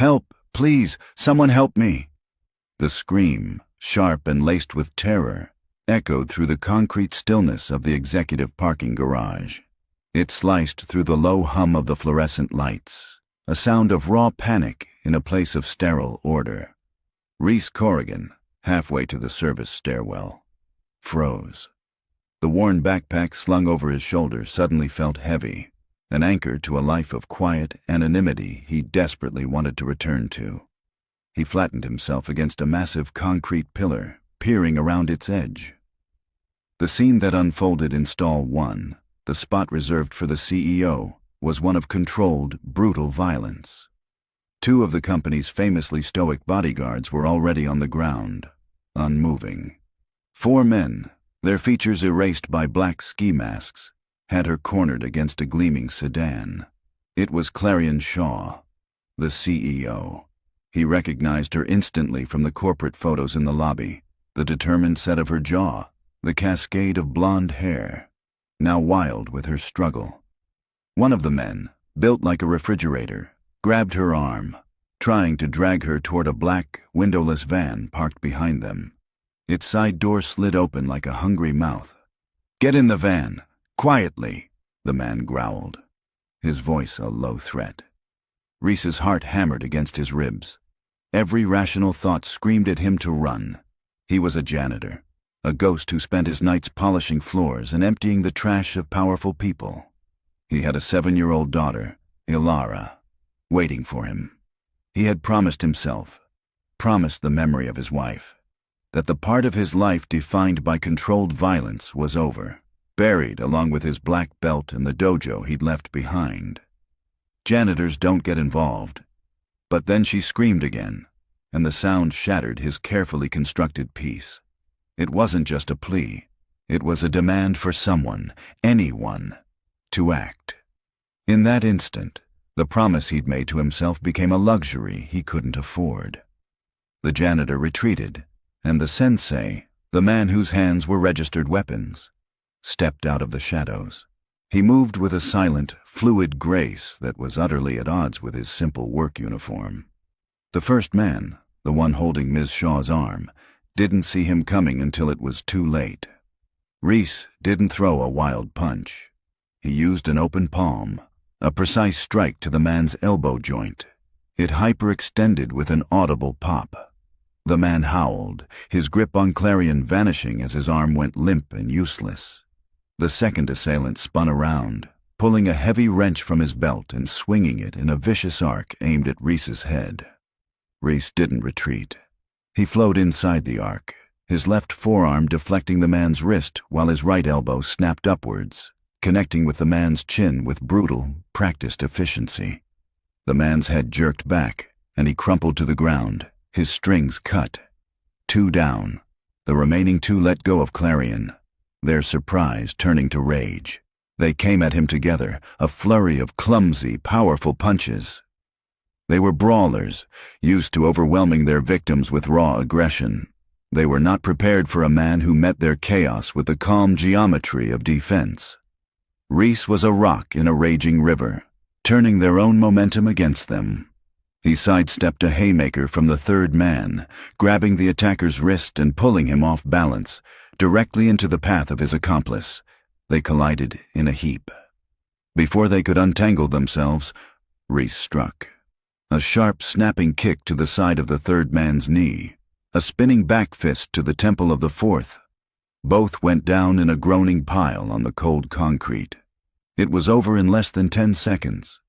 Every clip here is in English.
"Help, please, someone help me." The scream, sharp and laced with terror, echoed through the concrete stillness of the executive parking garage. It sliced through the low hum of the fluorescent lights, a sound of raw panic in a place of sterile order. Reese Corrigan, halfway to the service stairwell, froze. The worn backpack slung over his shoulder suddenly felt heavy, an anchor to a life of quiet anonymity he desperately wanted to return to. He flattened himself against a massive concrete pillar, peering around its edge. The scene that unfolded in Stall 1, the spot reserved for the CEO, was one of controlled, brutal violence. Two of the company's famously stoic bodyguards were already on the ground, unmoving. Four men, their features erased by black ski masks, had her cornered against a gleaming sedan. It was Clarion Shaw, the CEO. He recognized her instantly from the corporate photos in the lobby, the determined set of her jaw, the cascade of blonde hair, now wild with her struggle. One of the men, built like a refrigerator, grabbed her arm, trying to drag her toward a black, windowless van parked behind them. Its side door slid open like a hungry mouth. "Get in the van, quietly," the man growled, his voice a low threat. Reese's heart hammered against his ribs. Every rational thought screamed at him to run. He was a janitor, a ghost who spent his nights polishing floors and emptying the trash of powerful people. He had a 7-year-old daughter, Ilara, waiting for him. He had promised himself, promised the memory of his wife, that the part of his life defined by controlled violence was over, buried along with his black belt and the dojo he'd left behind. Janitors don't get involved. But then she screamed again, and the sound shattered his carefully constructed peace. It wasn't just a plea. It was a demand for someone, anyone, to act. In that instant, the promise he'd made to himself became a luxury he couldn't afford. The janitor retreated, and the sensei, the man whose hands were registered weapons, stepped out of the shadows. He moved with a silent, fluid grace that was utterly at odds with his simple work uniform. The first man, the one holding Ms. Shaw's arm, didn't see him coming until it was too late. Reese didn't throw a wild punch. He used an open palm, a precise strike to the man's elbow joint. It hyperextended with an audible pop. The man howled, his grip on Clarion vanishing as his arm went limp and useless. The second assailant spun around, pulling a heavy wrench from his belt and swinging it in a vicious arc aimed at Reese's head. Reese didn't retreat. He flowed inside the arc, his left forearm deflecting the man's wrist while his right elbow snapped upwards, connecting with the man's chin with brutal, practiced efficiency. The man's head jerked back, and he crumpled to the ground, his strings cut. 2 down. The remaining 2 let go of Clarion, their surprise turning to rage. They came at him together, a flurry of clumsy, powerful punches. They were brawlers, used to overwhelming their victims with raw aggression. They were not prepared for a man who met their chaos with the calm geometry of defense. Reese was a rock in a raging river, turning their own momentum against them. He sidestepped a haymaker from the third man, grabbing the attacker's wrist and pulling him off balance, directly into the path of his accomplice. They collided in a heap. Before they could untangle themselves, Reese struck. A sharp, snapping kick to the side of the third man's knee, a spinning back fist to the temple of the fourth. Both went down in a groaning pile on the cold concrete. It was over in less than 10 seconds.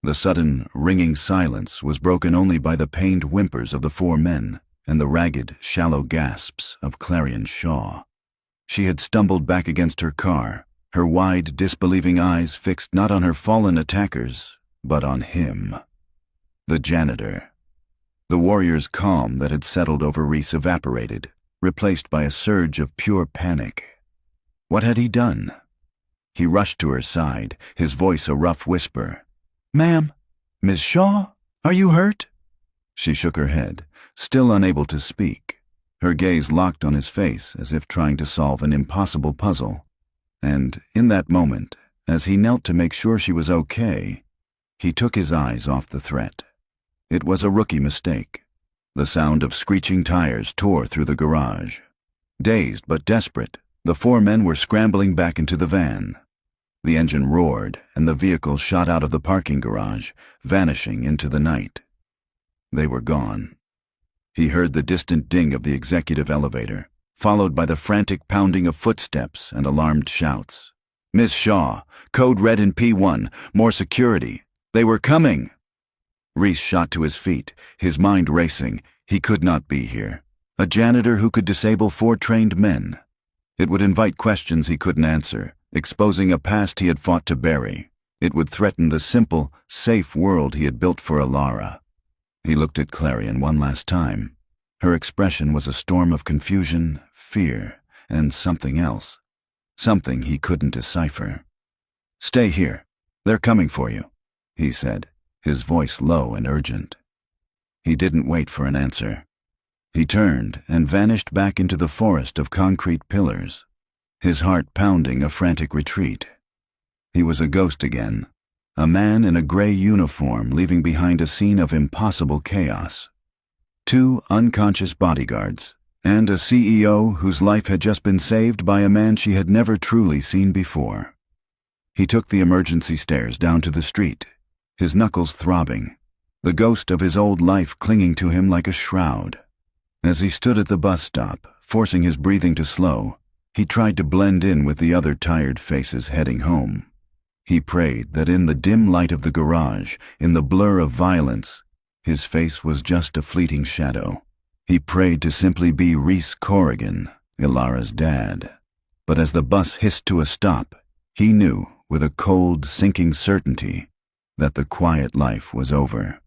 The sudden, ringing silence was broken only by the pained whimpers of the 4 men and the ragged, shallow gasps of Clarion Shaw. She had stumbled back against her car, her wide, disbelieving eyes fixed not on her fallen attackers, but on him. The janitor. The warrior's calm that had settled over Reese evaporated, replaced by a surge of pure panic. What had he done? He rushed to her side, his voice a rough whisper. "Ma'am, Miss Shaw, are you hurt?" She shook her head, still unable to speak, her gaze locked on his face as if trying to solve an impossible puzzle. And in that moment, as he knelt to make sure she was okay, he took his eyes off the threat. It was a rookie mistake. The sound of screeching tires tore through the garage. Dazed but desperate, the four men were scrambling back into the van. The engine roared, and the vehicle shot out of the parking garage, vanishing into the night. They were gone. He heard the distant ding of the executive elevator, followed by the frantic pounding of footsteps and alarmed shouts. "Miss Shaw, code red in P1, more security. They were coming!" Reese shot to his feet, his mind racing. He could not be here. A janitor who could disable 4 trained men. It would invite questions he couldn't answer, exposing a past he had fought to bury. It would threaten the simple, safe world he had built for Alara. He looked at Clarion one last time. Her expression was a storm of confusion, fear, and something else. Something he couldn't decipher. "Stay here. They're coming for you," he said, his voice low and urgent. He didn't wait for an answer. He turned and vanished back into the forest of concrete pillars, his heart pounding a frantic retreat. He was a ghost again, a man in a gray uniform leaving behind a scene of impossible chaos. 2 unconscious bodyguards, and a CEO whose life had just been saved by a man she had never truly seen before. He took the emergency stairs down to the street, his knuckles throbbing, the ghost of his old life clinging to him like a shroud. As he stood at the bus stop, forcing his breathing to slow, he tried to blend in with the other tired faces heading home. He prayed that in the dim light of the garage, in the blur of violence, his face was just a fleeting shadow. He prayed to simply be Reese Corrigan, Ilara's dad. But as the bus hissed to a stop, he knew, with a cold, sinking certainty, that the quiet life was over.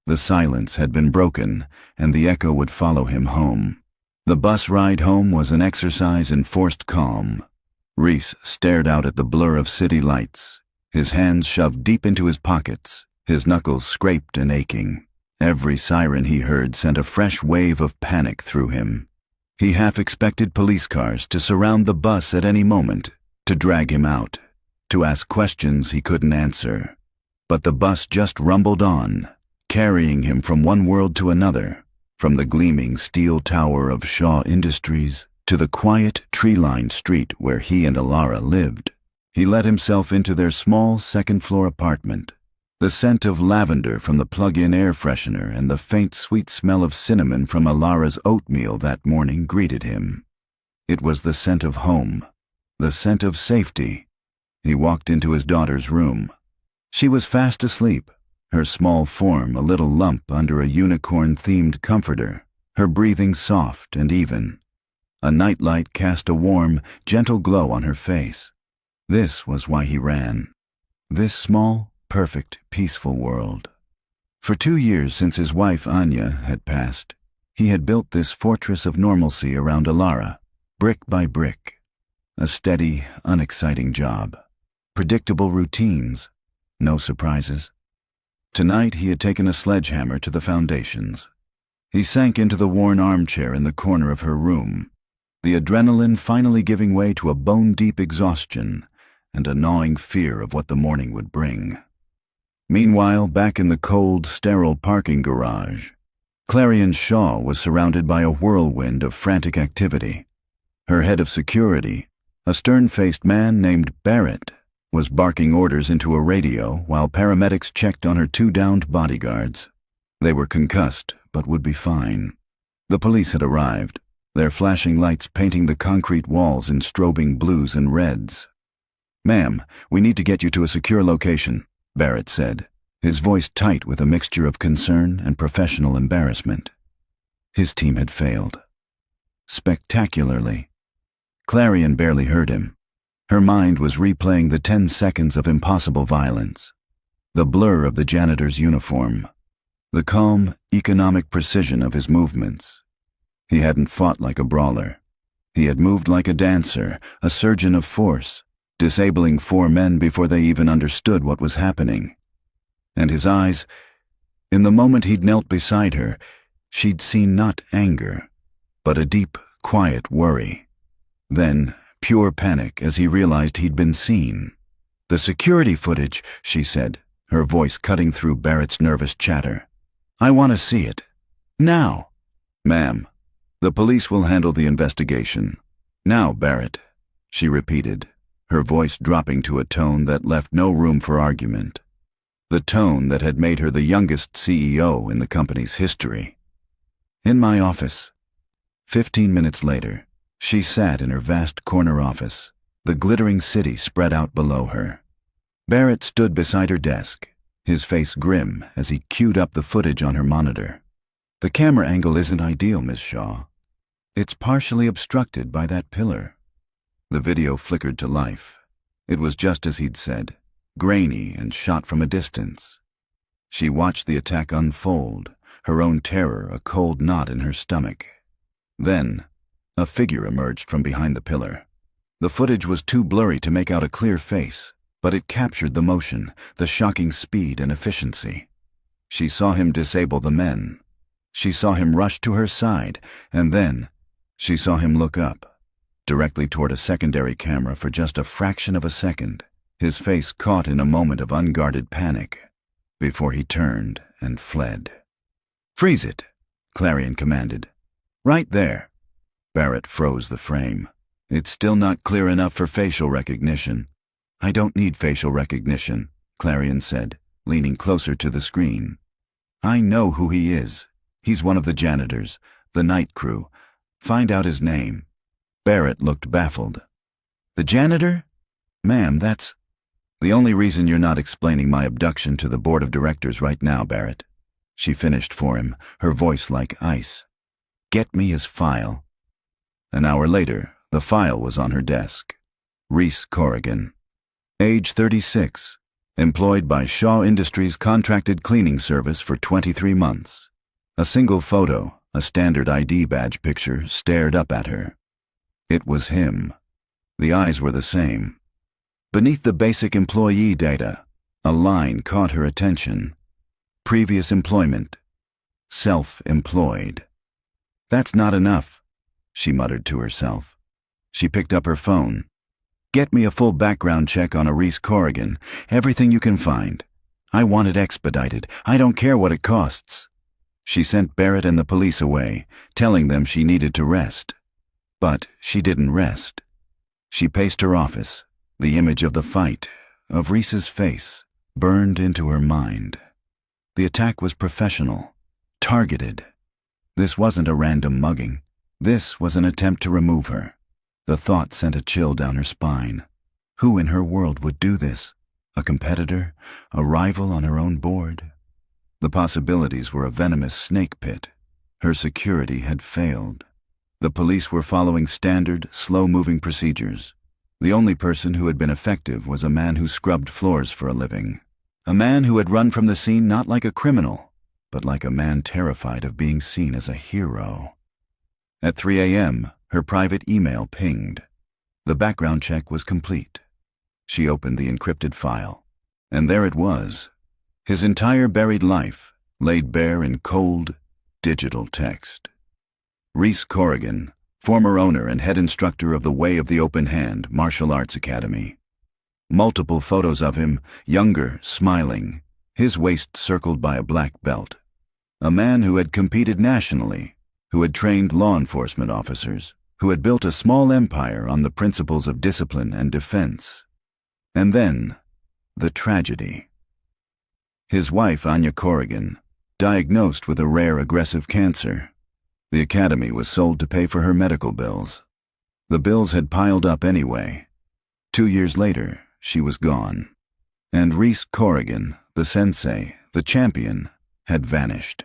The silence had been broken, and the echo would follow him home. The bus ride home was an exercise in forced calm. Reese stared out at the blur of city lights, his hands shoved deep into his pockets, his knuckles scraped and aching. Every siren he heard sent a fresh wave of panic through him. He half expected police cars to surround the bus at any moment, to drag him out, to ask questions he couldn't answer. But the bus just rumbled on, carrying him from one world to another, from the gleaming steel tower of Shaw Industries to the quiet, tree-lined street where he and Alara lived. He let himself into their small second-floor apartment. The scent of lavender from the plug-in air freshener and the faint, sweet smell of cinnamon from Alara's oatmeal that morning greeted him. It was the scent of home, the scent of safety. He walked into his daughter's room. She was fast asleep, her small form a little lump under a unicorn-themed comforter, her breathing soft and even. A nightlight cast a warm, gentle glow on her face. This was why he ran. This small, perfect, peaceful world. For 2 years since his wife Anya had passed, he had built this fortress of normalcy around Alara, brick by brick. A steady, unexciting job. Predictable routines. No surprises. Tonight he had taken a sledgehammer to the foundations. He sank into the worn armchair in the corner of her room, the adrenaline finally giving way to a bone-deep exhaustion and a gnawing fear of what the morning would bring. Meanwhile, back in the cold, sterile parking garage, Clarion Shaw was surrounded by a whirlwind of frantic activity. Her head of security, a stern-faced man named Barrett, was barking orders into a radio while paramedics checked on her 2 downed bodyguards. They were concussed, but would be fine. The police had arrived, their flashing lights painting the concrete walls in strobing blues and reds. "Ma'am, we need to get you to a secure location," Barrett said, his voice tight with a mixture of concern and professional embarrassment. His team had failed. Spectacularly. Clarion barely heard him. Her mind was replaying the 10 seconds of impossible violence. The blur of the janitor's uniform. The calm, economic precision of his movements. He hadn't fought like a brawler. He had moved like a dancer, a surgeon of force, disabling 4 men before they even understood what was happening. And his eyes, in the moment he'd knelt beside her, she'd seen not anger, but a deep, quiet worry. Then, pure panic as he realized he'd been seen. "The security footage," she said, her voice cutting through Barrett's nervous chatter. I want to see it. Now. Ma'am, the police will handle the investigation. Now, Barrett, she repeated, her voice dropping to a tone that left no room for argument. The tone that had made her the youngest CEO in the company's history. In my office. 15 minutes later, she sat in her vast corner office, the glittering city spread out below her. Barrett stood beside her desk, his face grim as he queued up the footage on her monitor. The camera angle isn't ideal, Miss Shaw. It's partially obstructed by that pillar. The video flickered to life. It was just as he'd said, grainy and shot from a distance. She watched the attack unfold, her own terror a cold knot in her stomach. Then, a figure emerged from behind the pillar. The footage was too blurry to make out a clear face, but it captured the motion, the shocking speed and efficiency. She saw him disable the men. She saw him rush to her side, and then she saw him look up, directly toward a secondary camera for just a fraction of a second, his face caught in a moment of unguarded panic, before he turned and fled. "Freeze it," Clarion commanded. "Right there." Barrett froze the frame. "It's still not clear enough for facial recognition." "I don't need facial recognition," Clarion said, leaning closer to the screen. "I know who he is. He's one of the janitors, the night crew. Find out his name." Barrett looked baffled. "The janitor? Ma'am, that's—" "The only reason you're not explaining my abduction to the board of directors right now, Barrett," she finished for him, her voice like ice. "Get me his file." An hour later, the file was on her desk. Reese Corrigan. Age 36. Employed by Shaw Industries Contracted Cleaning Service for 23 months. A single photo, a standard ID badge picture, stared up at her. It was him. The eyes were the same. Beneath the basic employee data, a line caught her attention. Previous employment. Self-employed. "That's not enough," she muttered to herself. She picked up her phone. "Get me a full background check on a Reese Corrigan, everything you can find. I want it expedited. I don't care what it costs." She sent Barrett and the police away, telling them she needed to rest. But she didn't rest. She paced her office, the image of the fight, of Reese's face, burned into her mind. The attack was professional, targeted. This wasn't a random mugging. This was an attempt to remove her. The thought sent a chill down her spine. Who in her world would do this? A competitor? A rival on her own board? The possibilities were a venomous snake pit. Her security had failed. The police were following standard, slow-moving procedures. The only person who had been effective was a man who scrubbed floors for a living. A man who had run from the scene not like a criminal, but like a man terrified of being seen as a hero. At 3 a.m., her private email pinged. The background check was complete. She opened the encrypted file, and there it was. His entire buried life laid bare in cold, digital text. Reese Corrigan, former owner and head instructor of the Way of the Open Hand Martial Arts Academy. Multiple photos of him, younger, smiling, his waist circled by a black belt. A man who had competed nationally, who had trained law enforcement officers, who had built a small empire on the principles of discipline and defense. And then, the tragedy. His wife, Anya Corrigan, diagnosed with a rare aggressive cancer. The academy was sold to pay for her medical bills. The bills had piled up anyway. 2 years later, she was gone. And Reese Corrigan, the sensei, the champion, had vanished.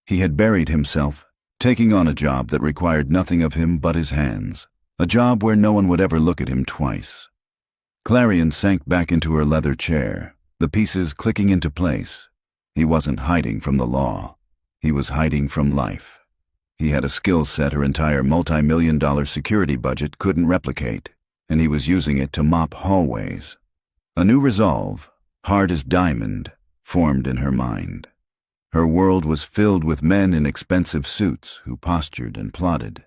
He had buried himself, taking on a job that required nothing of him but his hands, a job where no one would ever look at him twice. Clarion sank back into her leather chair, the pieces clicking into place. He wasn't hiding from the law. He was hiding from life. He had a skill set her entire multi-million-dollar security budget couldn't replicate, and he was using it to mop hallways. A new resolve, hard as diamond, formed in her mind. Her world was filled with men in expensive suits who postured and plotted,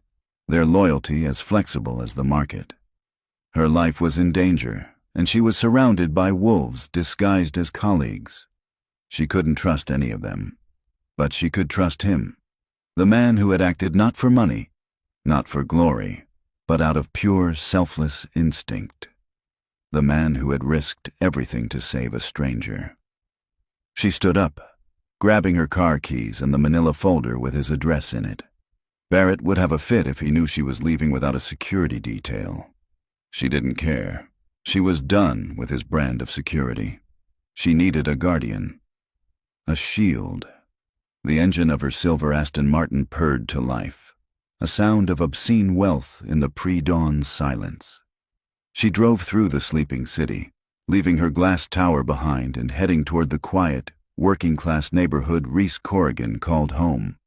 their loyalty as flexible as the market. Her life was in danger, and she was surrounded by wolves disguised as colleagues. She couldn't trust any of them. But she could trust him. The man who had acted not for money, not for glory, but out of pure, selfless instinct. The man who had risked everything to save a stranger. She stood up, grabbing her car keys and the manila folder with his address in it. Barrett would have a fit if he knew she was leaving without a security detail. She didn't care. She was done with his brand of security. She needed a guardian. A shield. The engine of her silver Aston Martin purred to life, a sound of obscene wealth in the pre-dawn silence. She drove through the sleeping city, leaving her glass tower behind and heading toward the quiet, working-class neighborhood Reese Corrigan called home.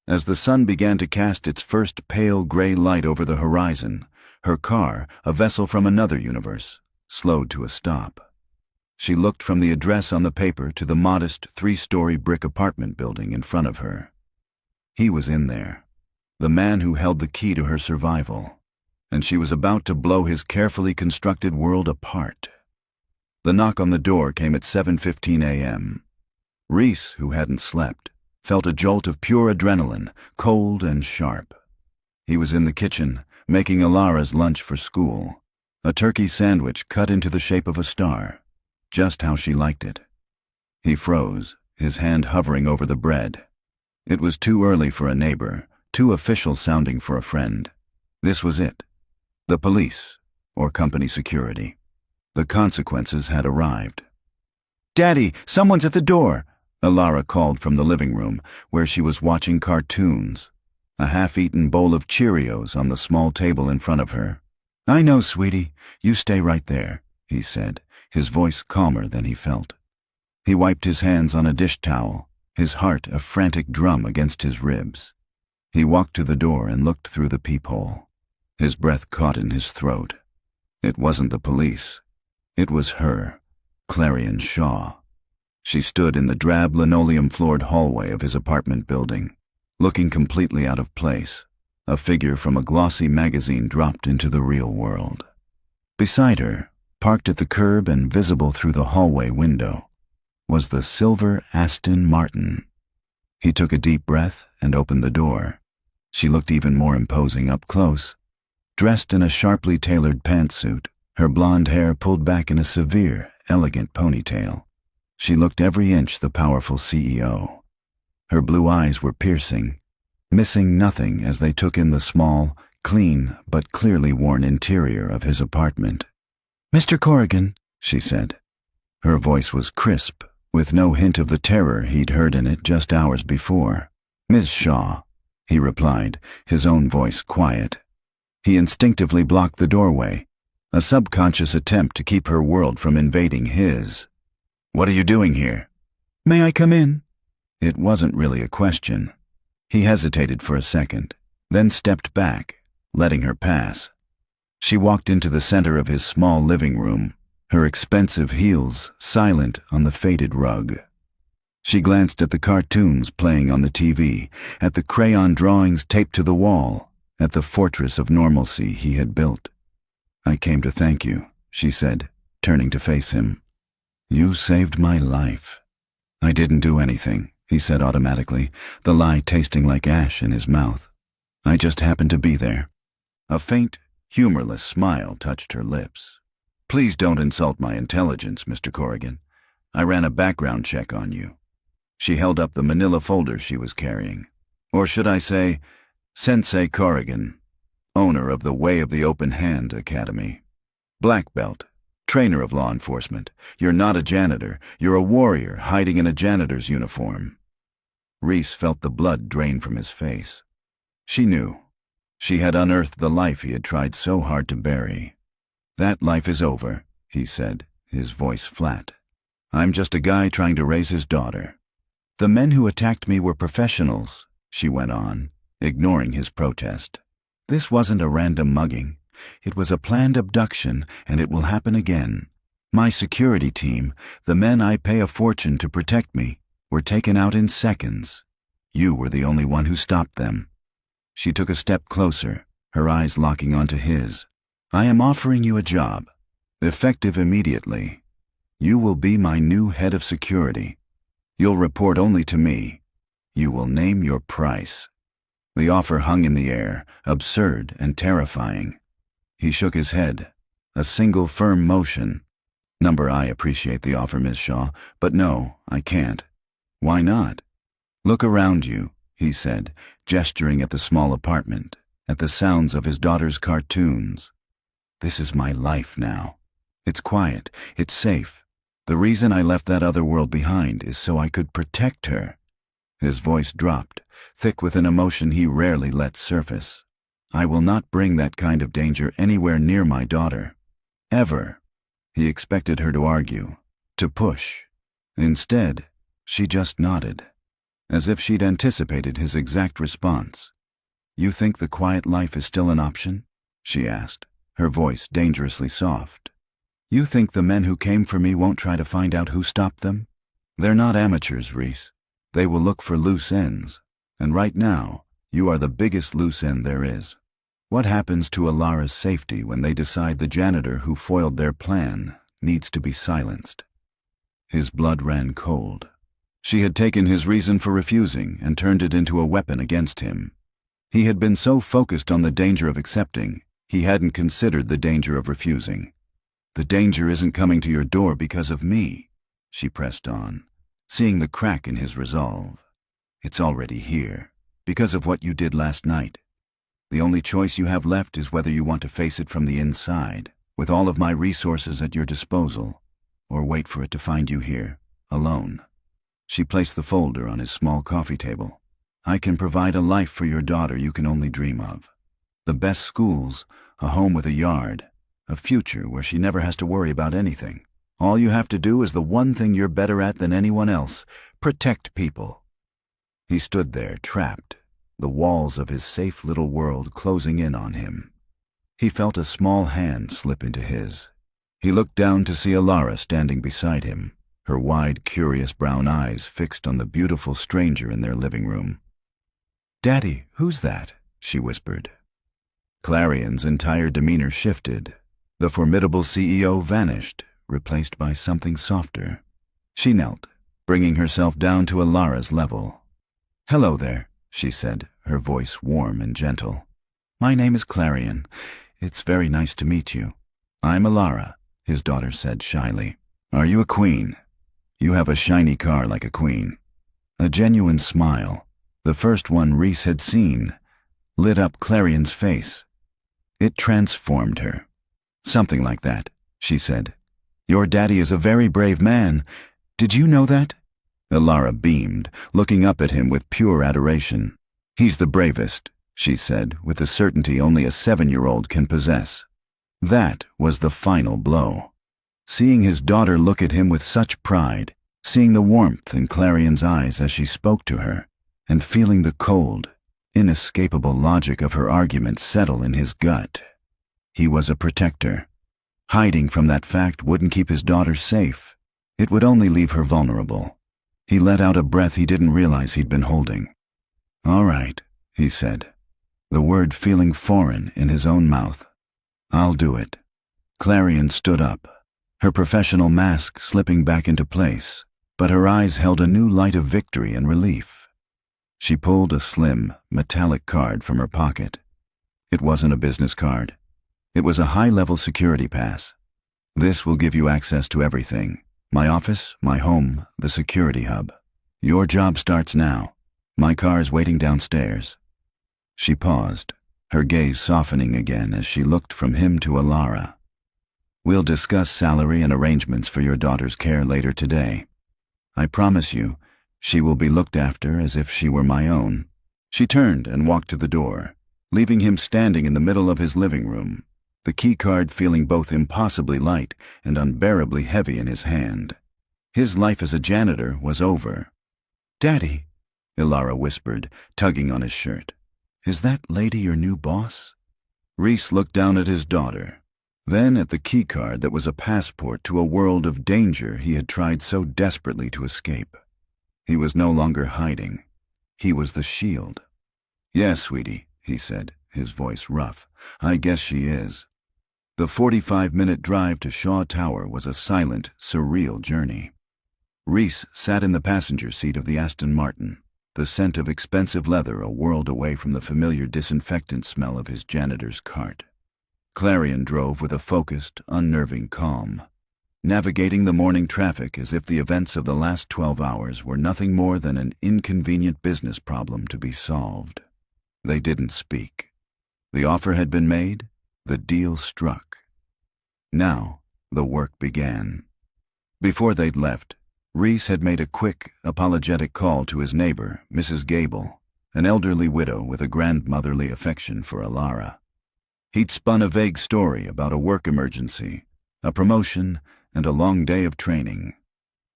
As the sun began to cast its first pale gray light over the horizon, her car, a vessel from another universe, slowed to a stop. She looked from the address on the paper to the modest 3-story brick apartment building in front of her. He was in there, the man who held the key to her survival, and she was about to blow his carefully constructed world apart. The knock on the door came at 7:15 a.m. Reese, who hadn't slept, felt a jolt of pure adrenaline, cold and sharp. He was in the kitchen, making Alara's lunch for school, a turkey sandwich cut into the shape of a star, just how she liked it. He froze, his hand hovering over the bread. It was too early for a neighbor, too official sounding for a friend. This was it. The police, or company security. The consequences had arrived. "Daddy, someone's at the door," Alara called from the living room, where she was watching cartoons, a half-eaten bowl of Cheerios on the small table in front of her. "I know, sweetie. You stay right there," he said, his voice calmer than he felt. He wiped his hands on a dish towel, his heart a frantic drum against his ribs. He walked to the door and looked through the peephole. His breath caught in his throat. It wasn't the police. It was her, Clarion Shaw. She stood in the drab linoleum-floored hallway of his apartment building, looking completely out of place, a figure from a glossy magazine dropped into the real world. Beside her, parked at the curb and visible through the hallway window, was the silver Aston Martin. He took a deep breath and opened the door. She looked even more imposing up close. Dressed in a sharply tailored pantsuit, her blonde hair pulled back in a severe, elegant ponytail. She looked every inch the powerful CEO. Her blue eyes were piercing, missing nothing as they took in the small, clean, but clearly worn interior of his apartment. "Mr. Corrigan," she said. Her voice was crisp, with no hint of the terror he'd heard in it just hours before. "Ms. Shaw," he replied, his own voice quiet. He instinctively blocked the doorway, a subconscious attempt to keep her world from invading his. "What are you doing here?" "May I come in?" It wasn't really a question. He hesitated for a second, then stepped back, letting her pass. She walked into the center of his small living room, her expensive heels silent on the faded rug. She glanced at the cartoons playing on the TV, at the crayon drawings taped to the wall, at the fortress of normalcy he had built. "I came to thank you," she said, turning to face him. "You saved my life." "I didn't do anything," he said automatically, the lie tasting like ash in his mouth. "I just happened to be there." A faint, humorless smile touched her lips. "Please don't insult my intelligence, Mr. Corrigan. I ran a background check on you." She held up the manila folder she was carrying. "Or should I say, Sensei Corrigan, owner of the Way of the Open Hand Academy. Black belt, trainer of law enforcement. You're not a janitor. You're a warrior hiding in a janitor's uniform." Reese felt the blood drain from his face. She knew. She had unearthed the life he had tried so hard to bury. "That life is over," he said, his voice flat. "I'm just a guy trying to raise his daughter." "The men who attacked me were professionals," she went on, ignoring his protest. "This wasn't a random mugging. It was a planned abduction, and it will happen again. My security team, the men I pay a fortune to protect me, were taken out in seconds. You were the only one who stopped them." She took a step closer, her eyes locking onto his. "I am offering you a job, effective immediately. You will be my new head of security. You'll report only to me. You will name your price. The offer hung in the air, absurd and terrifying. He shook his head. A single firm motion. I appreciate the offer, Miss Shaw, but no, I can't. Why not? Look around you, he said, gesturing at the small apartment, at the sounds of his daughter's cartoons. This is my life now. It's quiet, it's safe. The reason I left that other world behind is so I could protect her. His voice dropped, thick with an emotion he rarely lets surface. I will not bring that kind of danger anywhere near my daughter. Ever. He expected her to argue, to push. Instead, she just nodded, as if she'd anticipated his exact response. You think the quiet life is still an option? She asked, her voice dangerously soft. You think the men who came for me won't try to find out who stopped them? They're not amateurs, Reese. They will look for loose ends. And right now, you are the biggest loose end there is. What happens to Alara's safety when they decide the janitor who foiled their plan needs to be silenced? His blood ran cold. She had taken his reason for refusing and turned it into a weapon against him. He had been so focused on the danger of accepting, he hadn't considered the danger of refusing. The danger isn't coming to your door because of me, she pressed on, seeing the crack in his resolve. It's already here, because of what you did last night. The only choice you have left is whether you want to face it from the inside, with all of my resources at your disposal, or wait for it to find you here, alone. She placed the folder on his small coffee table. I can provide a life for your daughter you can only dream of. The best schools, a home with a yard, a future where she never has to worry about anything. All you have to do is the one thing you're better at than anyone else: protect people. He stood there, trapped, the walls of his safe little world closing in on him. He felt a small hand slip into his. He looked down to see Alara standing beside him, her wide, curious brown eyes fixed on the beautiful stranger in their living room. "Daddy, who's that?" she whispered. Clarion's entire demeanor shifted. The formidable CEO vanished, replaced by something softer. She knelt, bringing herself down to Alara's level. "Hello there," she said, her voice warm and gentle. "My name is Clarion. It's very nice to meet you." "I'm Alara," his daughter said shyly. "Are you a queen? You have a shiny car like a queen." A genuine smile, the first one Reese had seen, lit up Clarion's face. It transformed her. "Something like that," she said. "Your daddy is a very brave man. Did you know that?" Alara beamed, looking up at him with pure adoration. "He's the bravest," she said, with the certainty only a 7-year-old can possess. That was the final blow. Seeing his daughter look at him with such pride, seeing the warmth in Clarion's eyes as she spoke to her, and feeling the cold, inescapable logic of her argument settle in his gut. He was a protector. Hiding from that fact wouldn't keep his daughter safe. It would only leave her vulnerable. He let out a breath he didn't realize he'd been holding. "All right," he said, the word feeling foreign in his own mouth. "I'll do it." Clarion stood up, her professional mask slipping back into place, but her eyes held a new light of victory and relief. She pulled a slim, metallic card from her pocket. It wasn't a business card. It was a high-level security pass. "This will give you access to everything. My office, my home, the security hub. Your job starts now. My car's waiting downstairs." She paused, her gaze softening again as she looked from him to Alara. "We'll discuss salary and arrangements for your daughter's care later today. I promise you, she will be looked after as if she were my own." She turned and walked to the door, leaving him standing in the middle of his living room, the key card feeling both impossibly light and unbearably heavy in his hand. His life as a janitor was over. "Daddy," Alara whispered, tugging on his shirt. "Is that lady your new boss?" Reese looked down at his daughter, then at the key card that was a passport to a world of danger he had tried so desperately to escape. He was no longer hiding. He was the shield. "Yes, sweetie," he said, his voice rough. "I guess she is." The 45-minute drive to Shaw Tower was a silent, surreal journey. Reese sat in the passenger seat of the Aston Martin, the scent of expensive leather a world away from the familiar disinfectant smell of his janitor's cart. Clarion drove with a focused, unnerving calm, navigating the morning traffic as if the events of the last 12 hours were nothing more than an inconvenient business problem to be solved. They didn't speak. The offer had been made, the deal struck. Now, the work began. Before they'd left, Reese had made a quick, apologetic call to his neighbor, Mrs. Gable, an elderly widow with a grandmotherly affection for Alara. He'd spun a vague story about a work emergency, a promotion, and a long day of training.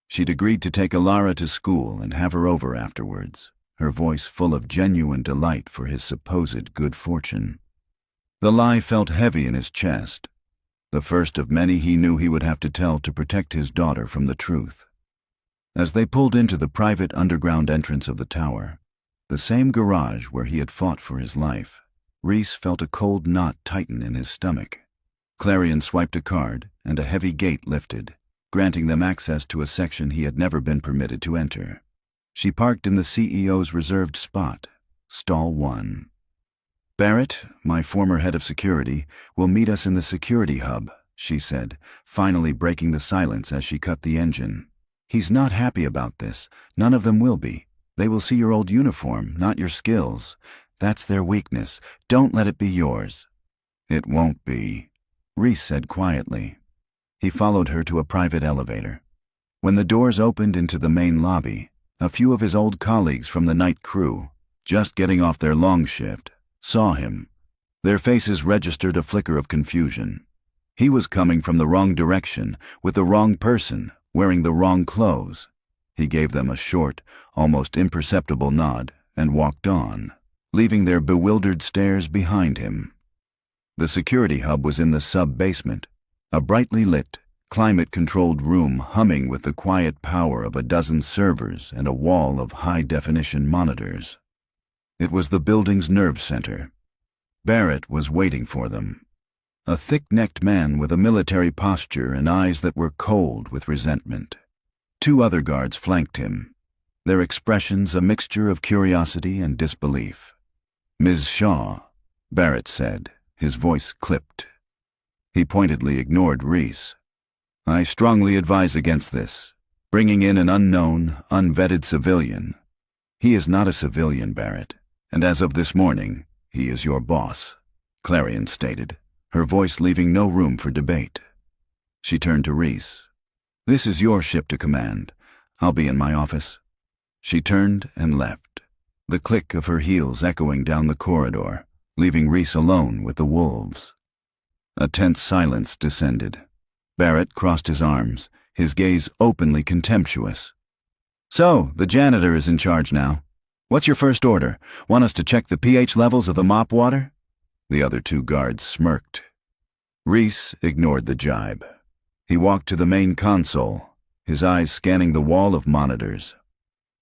She'd agreed to take Alara to school and have her over afterwards, her voice full of genuine delight for his supposed good fortune. The lie felt heavy in his chest, the first of many he knew he would have to tell to protect his daughter from the truth. As they pulled into the private underground entrance of the tower, the same garage where he had fought for his life, Reese felt a cold knot tighten in his stomach. Clarion swiped a card, and a heavy gate lifted, granting them access to a section he had never been permitted to enter. She parked in the CEO's reserved spot, stall 1. "Barrett, my former head of security, will meet us in the security hub," she said, finally breaking the silence as she cut the engine. "He's not happy about this. None of them will be. They will see your old uniform, not your skills. That's their weakness. Don't let it be yours." "It won't be," Reese said quietly. He followed her to a private elevator. When the doors opened into the main lobby, a few of his old colleagues from the night crew, just getting off their long shift, saw him. Their faces registered a flicker of confusion. He was coming from the wrong direction, with the wrong person, wearing the wrong clothes. He gave them a short, almost imperceptible nod and walked on, leaving their bewildered stares behind him. The security hub was in the sub-basement, a brightly lit, climate-controlled room humming with the quiet power of a dozen servers and a wall of high-definition monitors. It was the building's nerve center. Barrett was waiting for them. A thick-necked man with a military posture and eyes that were cold with resentment. 2 other guards flanked him, their expressions a mixture of curiosity and disbelief. "Ms. Shaw," Barrett said, his voice clipped. He pointedly ignored Reese. "I strongly advise against this, bringing in an unknown, unvetted civilian. He is not a civilian, Barrett, and as of this morning, he is your boss," Clarion stated, her voice leaving no room for debate. She turned to Reese. "This is your ship to command. I'll be in my office." She turned and left, the click of her heels echoing down the corridor, leaving Reese alone with the wolves. A tense silence descended. Barrett crossed his arms, his gaze openly contemptuous. "So, the janitor is in charge now. What's your first order? Want us to check the pH levels of the mop water?" The other 2 guards smirked. Reese ignored the jibe. He walked to the main console, his eyes scanning the wall of monitors.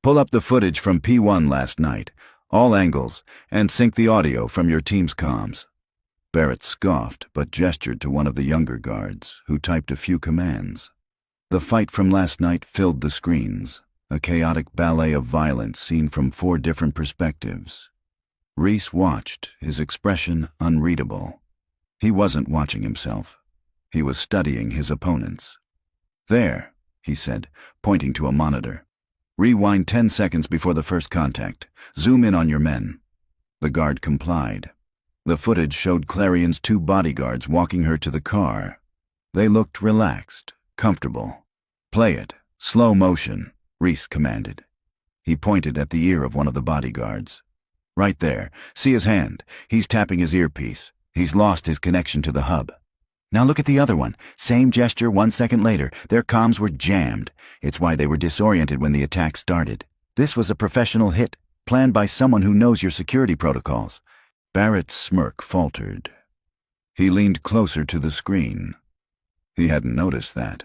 "Pull up the footage from P1 last night, all angles, and sync the audio from your team's comms." Barrett scoffed but gestured to one of the younger guards, who typed a few commands. The fight from last night filled the screens, a chaotic ballet of violence seen from 4 different perspectives. Reese watched, his expression unreadable. He wasn't watching himself. He was studying his opponents. "There," he said, pointing to a monitor. "Rewind 10 seconds before the first contact. Zoom in on your men." The guard complied. The footage showed Clarion's 2 bodyguards walking her to the car. They looked relaxed, comfortable. "Play it, slow motion," Reese commanded. He pointed at the ear of one of the bodyguards. "Right there. See his hand. He's tapping his earpiece. He's lost his connection to the hub. Now look at the other one. Same gesture 1 second later. Their comms were jammed. It's why they were disoriented when the attack started. This was a professional hit, planned by someone who knows your security protocols." Barrett's smirk faltered. He leaned closer to the screen. He hadn't noticed that.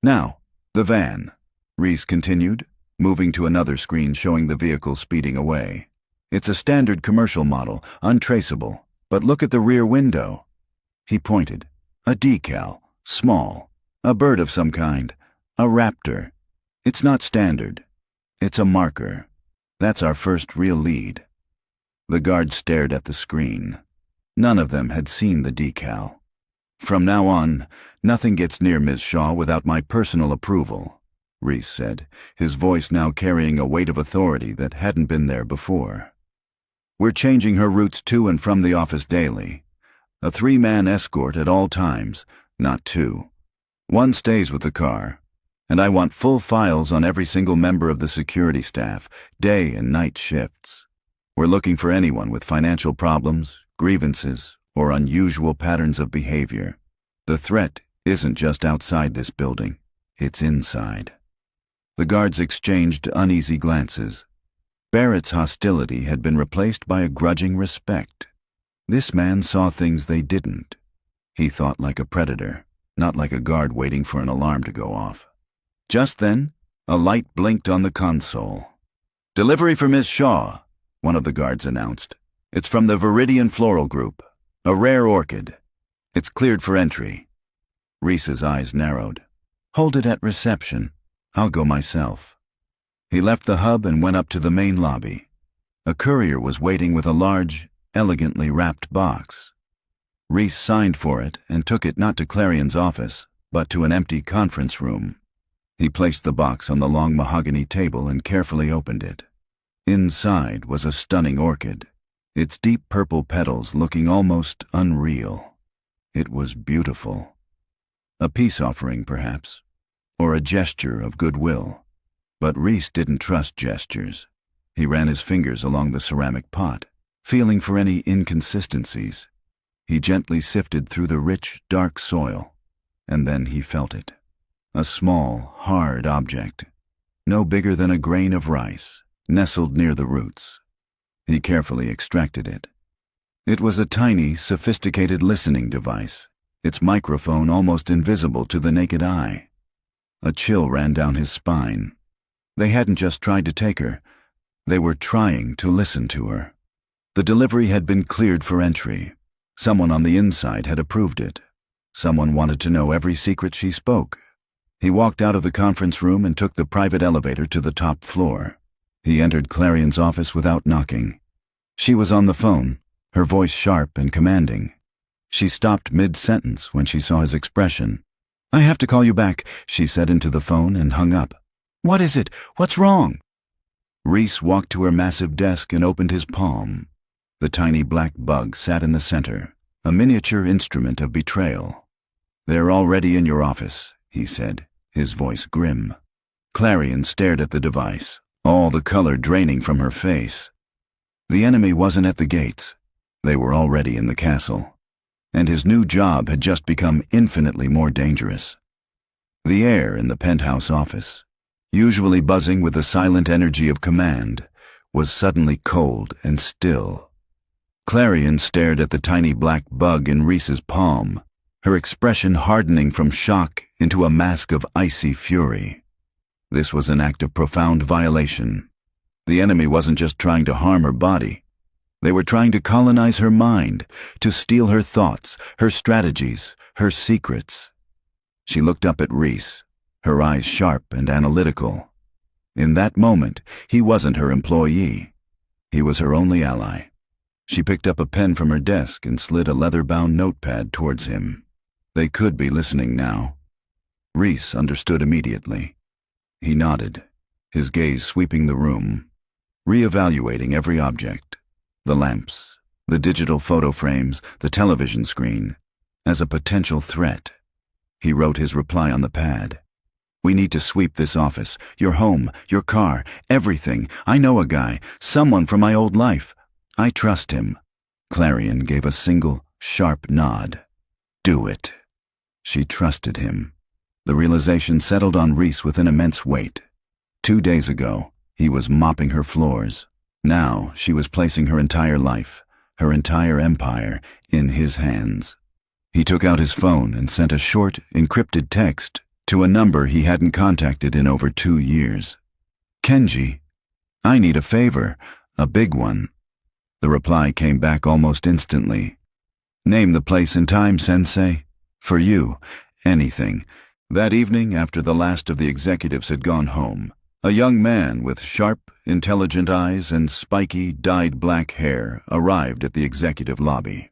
"Now, the van," Reese continued, moving to another screen showing the vehicle speeding away. "It's a standard commercial model, untraceable, but look at the rear window." He pointed. "A decal, small, a bird of some kind, a raptor. It's not standard. It's a marker." That's our first real lead. The guard stared at the screen. None of them had seen the decal. From now on, nothing gets near Ms. Shaw without my personal approval, Reese said, his voice now carrying a weight of authority that hadn't been there before. We're changing her routes to and from the office daily. A 3-man escort at all times, not 2. 1 stays with the car, and I want full files on every single member of the security staff, day and night shifts. We're looking for anyone with financial problems, grievances, or unusual patterns of behavior. The threat isn't just outside this building, it's inside. The guards exchanged uneasy glances. Barrett's hostility had been replaced by a grudging respect. This man saw things they didn't. He thought like a predator, not like a guard waiting for an alarm to go off. Just then, a light blinked on the console. "Delivery for Miss Shaw," one of the guards announced. "It's from the Viridian Floral Group. A rare orchid. It's cleared for entry." Reese's eyes narrowed. "Hold it at reception. I'll go myself." He left the hub and went up to the main lobby. A courier was waiting with a large, elegantly wrapped box. Reese signed for it and took it not to Clarion's office, but to an empty conference room. He placed the box on the long mahogany table and carefully opened it. Inside was a stunning orchid, its deep purple petals looking almost unreal. It was beautiful. A peace offering, perhaps, or a gesture of goodwill. But Reese didn't trust gestures. He ran his fingers along the ceramic pot, feeling for any inconsistencies. He gently sifted through the rich, dark soil, and then he felt it. A small, hard object, no bigger than a grain of rice, nestled near the roots. He carefully extracted it. It was a tiny, sophisticated listening device, its microphone almost invisible to the naked eye. A chill ran down his spine. They hadn't just tried to take her, they were trying to listen to her. The delivery had been cleared for entry. Someone on the inside had approved it. Someone wanted to know every secret she spoke. He walked out of the conference room and took the private elevator to the top floor. He entered Clarion's office without knocking. She was on the phone, her voice sharp and commanding. She stopped mid-sentence when she saw his expression. "I have to call you back," she said into the phone and hung up. "What is it? What's wrong?" Reese walked to her massive desk and opened his palm. The tiny black bug sat in the center, a miniature instrument of betrayal. "They're already in your office," he said, his voice grim. Clarion stared at the device, all the color draining from her face. The enemy wasn't at the gates. They were already in the castle. And his new job had just become infinitely more dangerous. The air in the penthouse office, usually buzzing with the silent energy of command, was suddenly cold and still. Clarion stared at the tiny black bug in Reese's palm, her expression hardening from shock into a mask of icy fury. This was an act of profound violation. The enemy wasn't just trying to harm her body. They were trying to colonize her mind, to steal her thoughts, her strategies, her secrets. She looked up at Reese, her eyes sharp and analytical. In that moment, he wasn't her employee. He was her only ally. She picked up a pen from her desk and slid a leather-bound notepad towards him. They could be listening now. Reese understood immediately. He nodded, his gaze sweeping the room, reevaluating every object, the lamps, the digital photo frames, the television screen, as a potential threat. He wrote his reply on the pad. "We need to sweep this office, your home, your car, everything. I know a guy, someone from my old life. I trust him." Clarion gave a single, sharp nod. "Do it." She trusted him. The realization settled on Reese with an immense weight. 2 days ago, he was mopping her floors. Now she was placing her entire life, her entire empire, in his hands. He took out his phone and sent a short, encrypted text to a number he hadn't contacted in over 2 years. "Kenji, I need a favor, a big one." The reply came back almost instantly. "Name the place and time, Sensei. For you, anything." That evening, after the last of the executives had gone home, A young man with sharp, intelligent eyes and spiky, dyed black hair arrived at the executive lobby.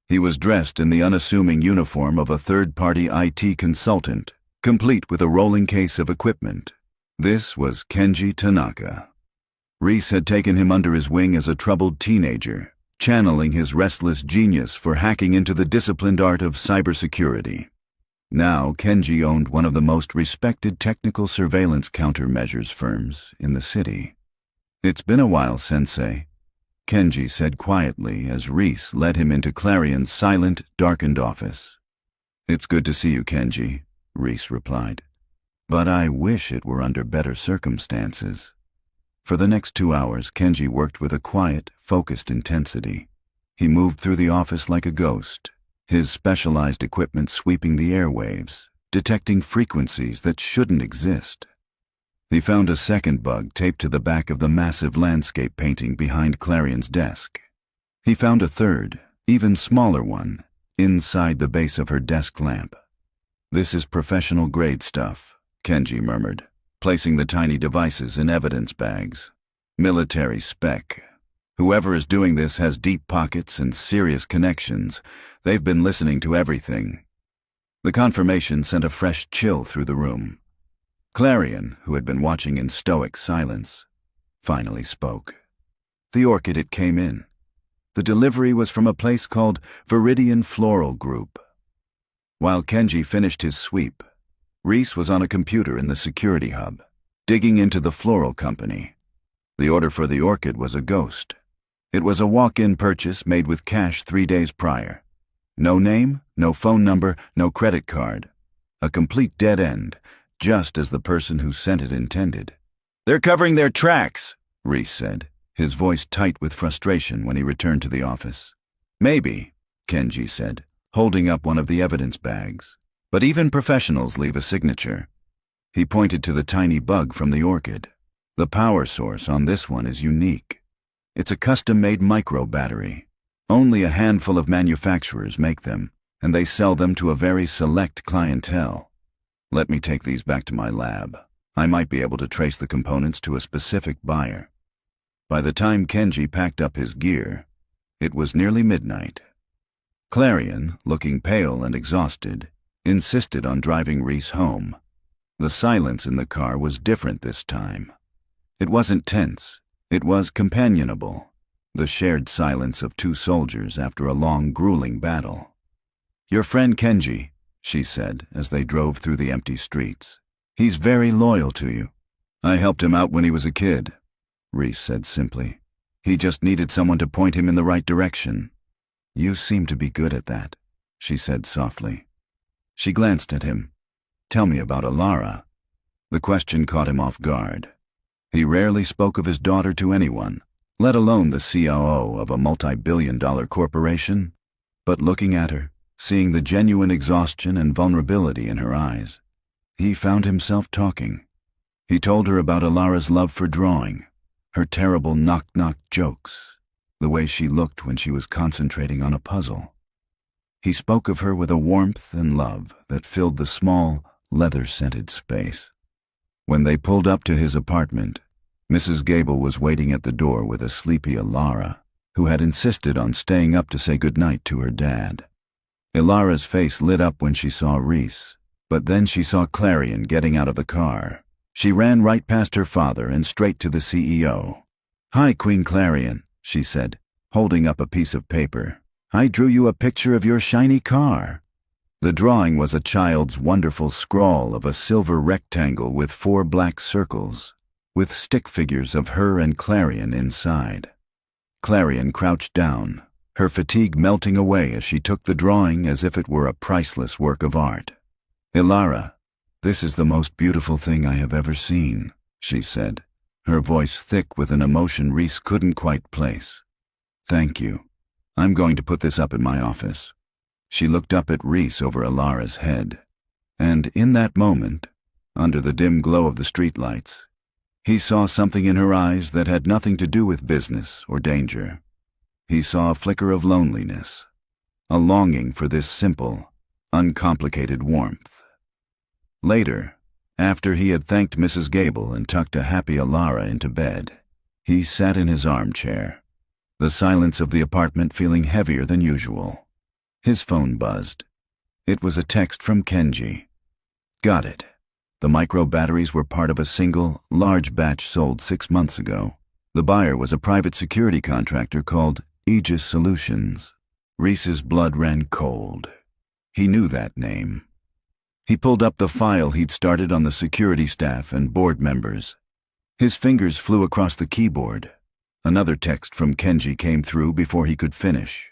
He was dressed in the unassuming uniform of a third-party IT consultant, complete with a rolling case of equipment. This was Kenji Tanaka. Reese had taken him under his wing as a troubled teenager, channeling his restless genius for hacking into the disciplined art of cybersecurity. Now, Kenji owned one of the most respected technical surveillance countermeasures firms in the city. "It's been a while, Sensei," Kenji said quietly as Reese led him into Clarion's silent, darkened office. "It's good to see you, Kenji," Reese replied. "But I wish it were under better circumstances." For the next 2 hours, Kenji worked with a quiet, focused intensity. He moved through the office like a ghost, his specialized equipment sweeping the airwaves, detecting frequencies that shouldn't exist. He found a second bug taped to the back of the massive landscape painting behind Clarion's desk. He found a third, even smaller one, inside the base of her desk lamp. "This is professional-grade stuff," Kenji murmured, placing the tiny devices in evidence bags. "Military spec. Whoever is doing this has deep pockets and serious connections. They've been listening to everything." The confirmation sent a fresh chill through the room. Clarion, who had been watching in stoic silence, finally spoke. "The orchid it came in. The delivery was from a place called Viridian Floral Group." While Kenji finished his sweep, Reese was on a computer in the security hub, digging into the floral company. The order for the orchid was a ghost. It was a walk-in purchase made with cash 3 days prior. No name, no phone number, no credit card. A complete dead end, just as the person who sent it intended. "They're covering their tracks," Reese said, his voice tight with frustration when he returned to the office. "Maybe," Kenji said, holding up one of the evidence bags. "But even professionals leave a signature." He pointed to the tiny bug from the orchid. "The power source on this one is unique. It's a custom-made micro-battery. Only a handful of manufacturers make them, and they sell them to a very select clientele. Let me take these back to my lab. I might be able to trace the components to a specific buyer." By the time Kenji packed up his gear, it was nearly midnight. Clarion, looking pale and exhausted, insisted on driving Reese home. The silence in the car was different this time. It wasn't tense. It was companionable, the shared silence of 2 soldiers after a long, grueling battle. "Your friend Kenji," she said as they drove through the empty streets. "He's very loyal to you." "I helped him out when he was a kid," Reese said simply. "He just needed someone to point him in the right direction." "You seem to be good at that," she said softly. She glanced at him. "Tell me about Alara." The question caught him off guard. He rarely spoke of his daughter to anyone, let alone the COO of a multi-billion-dollar corporation. But looking at her, seeing the genuine exhaustion and vulnerability in her eyes, he found himself talking. He told her about Alara's love for drawing, her terrible knock-knock jokes, the way she looked when she was concentrating on a puzzle. He spoke of her with a warmth and love that filled the small, leather-scented space. When they pulled up to his apartment, Mrs. Gable was waiting at the door with a sleepy Alara, who had insisted on staying up to say goodnight to her dad. Alara's face lit up when she saw Reese, but then she saw Clarion getting out of the car. She ran right past her father and straight to the CEO. "Hi, Queen Clarion," she said, holding up a piece of paper. "I drew you a picture of your shiny car." The drawing was a child's wonderful scrawl of a silver rectangle with 4 black circles, with stick figures of her and Clarion inside. Clarion crouched down, her fatigue melting away as she took the drawing as if it were a priceless work of art. "Alara, this is the most beautiful thing I have ever seen," she said, her voice thick with an emotion Reese couldn't quite place. "Thank you. I'm going to put this up in my office." She looked up at Reese over Alara's head, and in that moment, under the dim glow of the streetlights, he saw something in her eyes that had nothing to do with business or danger. He saw a flicker of loneliness, a longing for this simple, uncomplicated warmth. Later, After he had thanked Mrs. Gable and tucked a happy Alara into bed, he sat in his armchair, the silence of the apartment feeling heavier than usual. His phone buzzed. It was a text from Kenji. Got it. The micro batteries were part of a single, large batch sold 6 months ago. The buyer was a private security contractor called Aegis Solutions. Reese's blood ran cold. He knew that name. He pulled up the file he'd started on the security staff and board members. His fingers flew across the keyboard. Another text from Kenji came through before he could finish.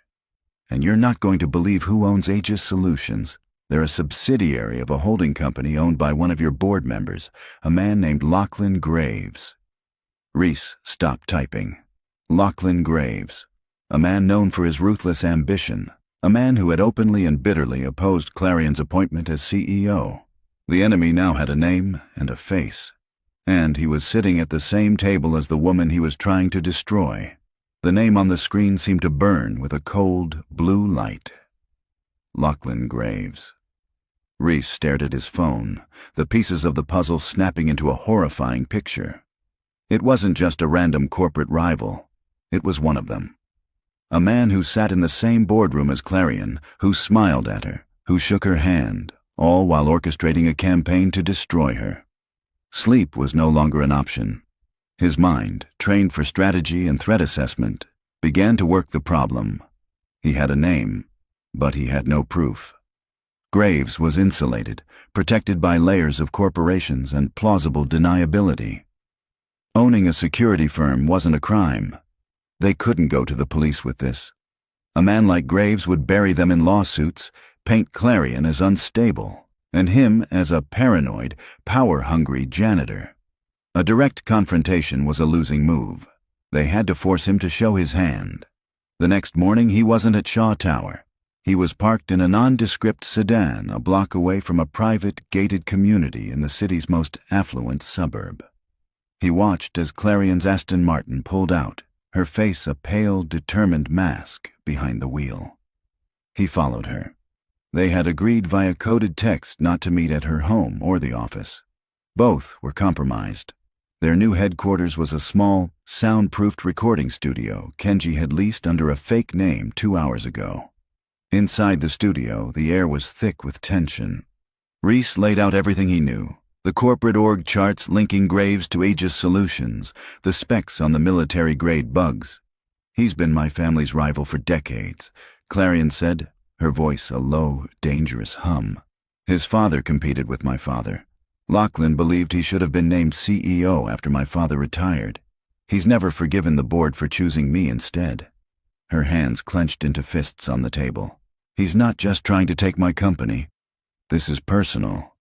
And you're not going to believe who owns Aegis Solutions. They're a subsidiary of a holding company owned by one of your board members, a man named Lachlan Graves. Reese stopped typing. Lachlan Graves, a man known for his ruthless ambition, a man who had openly and bitterly opposed Clarion's appointment as CEO. The enemy now had a name and a face, and he was sitting at the same table as the woman he was trying to destroy. The name on the screen seemed to burn with a cold, blue light. Lachlan Graves. Reese stared at his phone, the pieces of the puzzle snapping into a horrifying picture. It wasn't just a random corporate rival. It was one of them. A man who sat in the same boardroom as Clarion, who smiled at her, who shook her hand, all while orchestrating a campaign to destroy her. Sleep was no longer an option. His mind, trained for strategy and threat assessment, began to work the problem. He had a name, but he had no proof. Graves was insulated, protected by layers of corporations and plausible deniability. Owning a security firm wasn't a crime. They couldn't go to the police with this. A man like Graves would bury them in lawsuits, paint Clarion as unstable, and him as a paranoid, power-hungry janitor. A direct confrontation was a losing move. They had to force him to show his hand. The next morning he wasn't at Shaw Tower. He was parked in a nondescript sedan a block away from a private, gated community in the city's most affluent suburb. He watched as Clarion's Aston Martin pulled out, her face a pale, determined mask behind the wheel. He followed her. They had agreed via coded text not to meet at her home or the office. Both were compromised. Their new headquarters was a small, soundproofed recording studio Kenji had leased under a fake name 2 hours ago. Inside the studio, the air was thick with tension. Reese laid out everything he knew. The corporate org charts linking Graves to Aegis Solutions, the specs on the military-grade bugs. He's been my family's rival for decades, Clarion said, her voice a low, dangerous hum. His father competed with my father. Lachlan believed he should have been named CEO after my father retired. He's never forgiven the board for choosing me instead. Her hands clenched into fists on the table. He's not just trying to take my company. This is personal.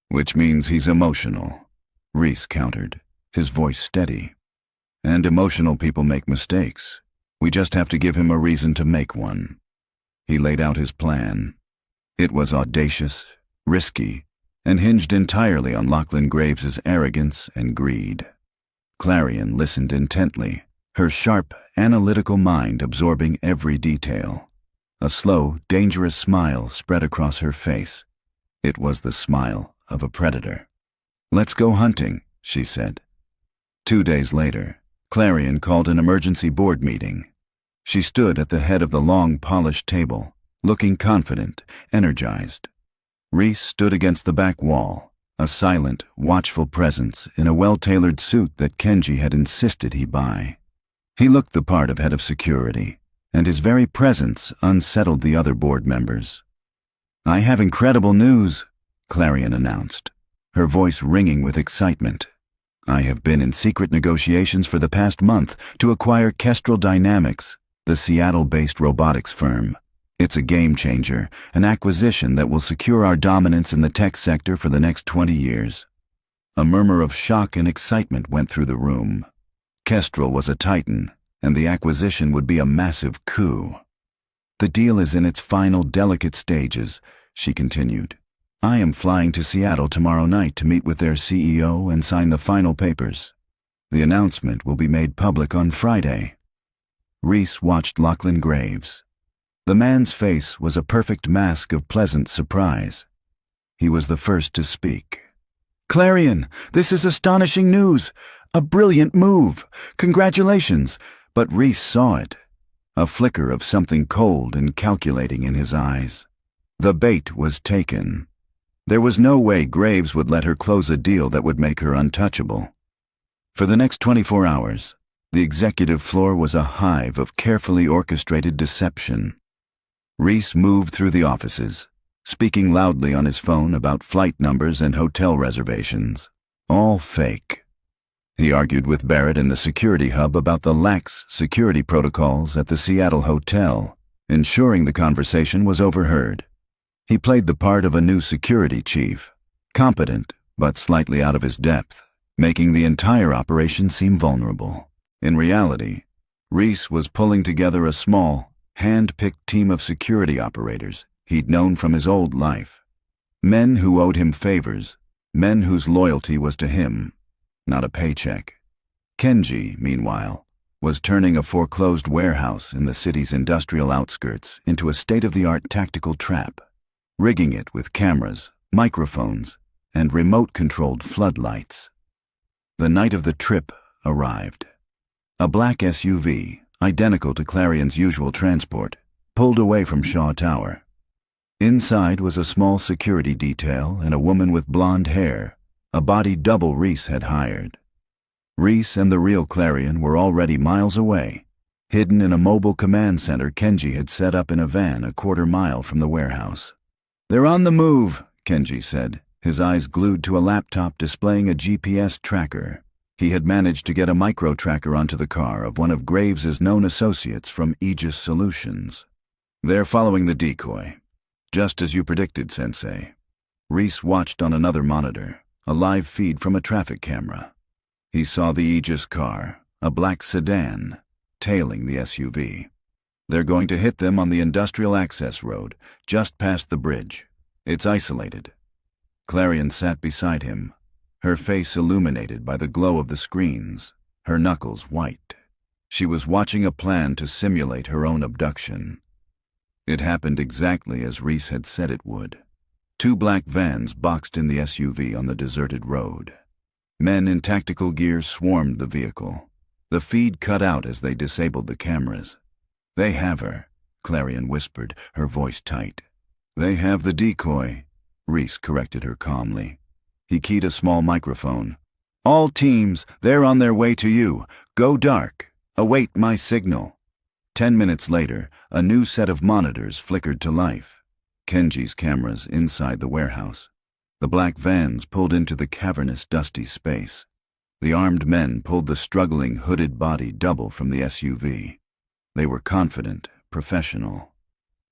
Which means he's emotional, Reese countered, his voice steady. And emotional people make mistakes. We just have to give him a reason to make one. He laid out his plan. It was audacious, risky, and hinged entirely on Lachlan Graves's arrogance and greed. Clarion listened intently, her sharp, analytical mind absorbing every detail. A slow, dangerous smile spread across her face. It was the smile of a predator. Let's go hunting, she said. 2 days later, Clarion called an emergency board meeting. She stood at the head of the long, polished table, looking confident, energized. Reese stood against the back wall, a silent, watchful presence in a well-tailored suit that Kenji had insisted he buy. He looked the part of head of security, and his very presence unsettled the other board members. I have incredible news, Clarion announced, her voice ringing with excitement. I have been in secret negotiations for the past month to acquire Kestrel Dynamics, the Seattle-based robotics firm. It's a game changer, an acquisition that will secure our dominance in the tech sector for the next 20 years. A murmur of shock and excitement went through the room. Kestrel was a titan, and the acquisition would be a massive coup. The deal is in its final delicate stages, she continued. I am flying to Seattle tomorrow night to meet with their CEO and sign the final papers. The announcement will be made public on Friday. Reese watched Lachlan Graves. The man's face was a perfect mask of pleasant surprise. He was the first to speak. "Clarion, this is astonishing news! A brilliant move! Congratulations!" But Reese saw it. A flicker of something cold and calculating in his eyes. The bait was taken. There was no way Graves would let her close a deal that would make her untouchable. For the next 24 hours, the executive floor was a hive of carefully orchestrated deception. Reese moved through the offices, speaking loudly on his phone about flight numbers and hotel reservations. All fake. He argued with Barrett in the security hub about the lax security protocols at the Seattle hotel, ensuring the conversation was overheard. He played the part of a new security chief, competent but slightly out of his depth, making the entire operation seem vulnerable. In reality, Reese was pulling together a small, hand-picked team of security operators he'd known from his old life. Men who owed him favors, men whose loyalty was to him, not a paycheck. Kenji, meanwhile, was turning a foreclosed warehouse in the city's industrial outskirts into a state-of-the-art tactical trap, rigging it with cameras, microphones, and remote-controlled floodlights. The night of the trip arrived. A black SUV, identical to Clarion's usual transport, pulled away from Shaw Tower. Inside was a small security detail and a woman with blonde hair, a body double Reese had hired. Reese and the real Clarion were already miles away, hidden in a mobile command center Kenji had set up in a van a quarter-mile from the warehouse. "They're on the move," Kenji said, his eyes glued to a laptop displaying a GPS tracker. He had managed to get a micro-tracker onto the car of one of Graves's known associates from Aegis Solutions. "They're following the decoy. Just as you predicted, Sensei." Reese watched on another monitor, a live feed from a traffic camera. He saw the Aegis car, a black sedan, tailing the SUV. "They're going to hit them on the industrial access road, just past the bridge. It's isolated." Clarion sat beside him, her face illuminated by the glow of the screens, her knuckles white. She was watching a plan to simulate her own abduction. It happened exactly as Reese had said it would. Two black vans boxed in the SUV on the deserted road. Men in tactical gear swarmed the vehicle. The feed cut out as they disabled the cameras. "They have her," Clarion whispered, her voice tight. "They have the decoy," Reese corrected her calmly. He keyed a small microphone. "All teams, they're on their way to you. Go dark. Await my signal." 10 minutes later, a new set of monitors flickered to life. Kenji's cameras inside the warehouse. The black vans pulled into the cavernous, dusty space. The armed men pulled the struggling, hooded body double from the SUV. They were confident, professional.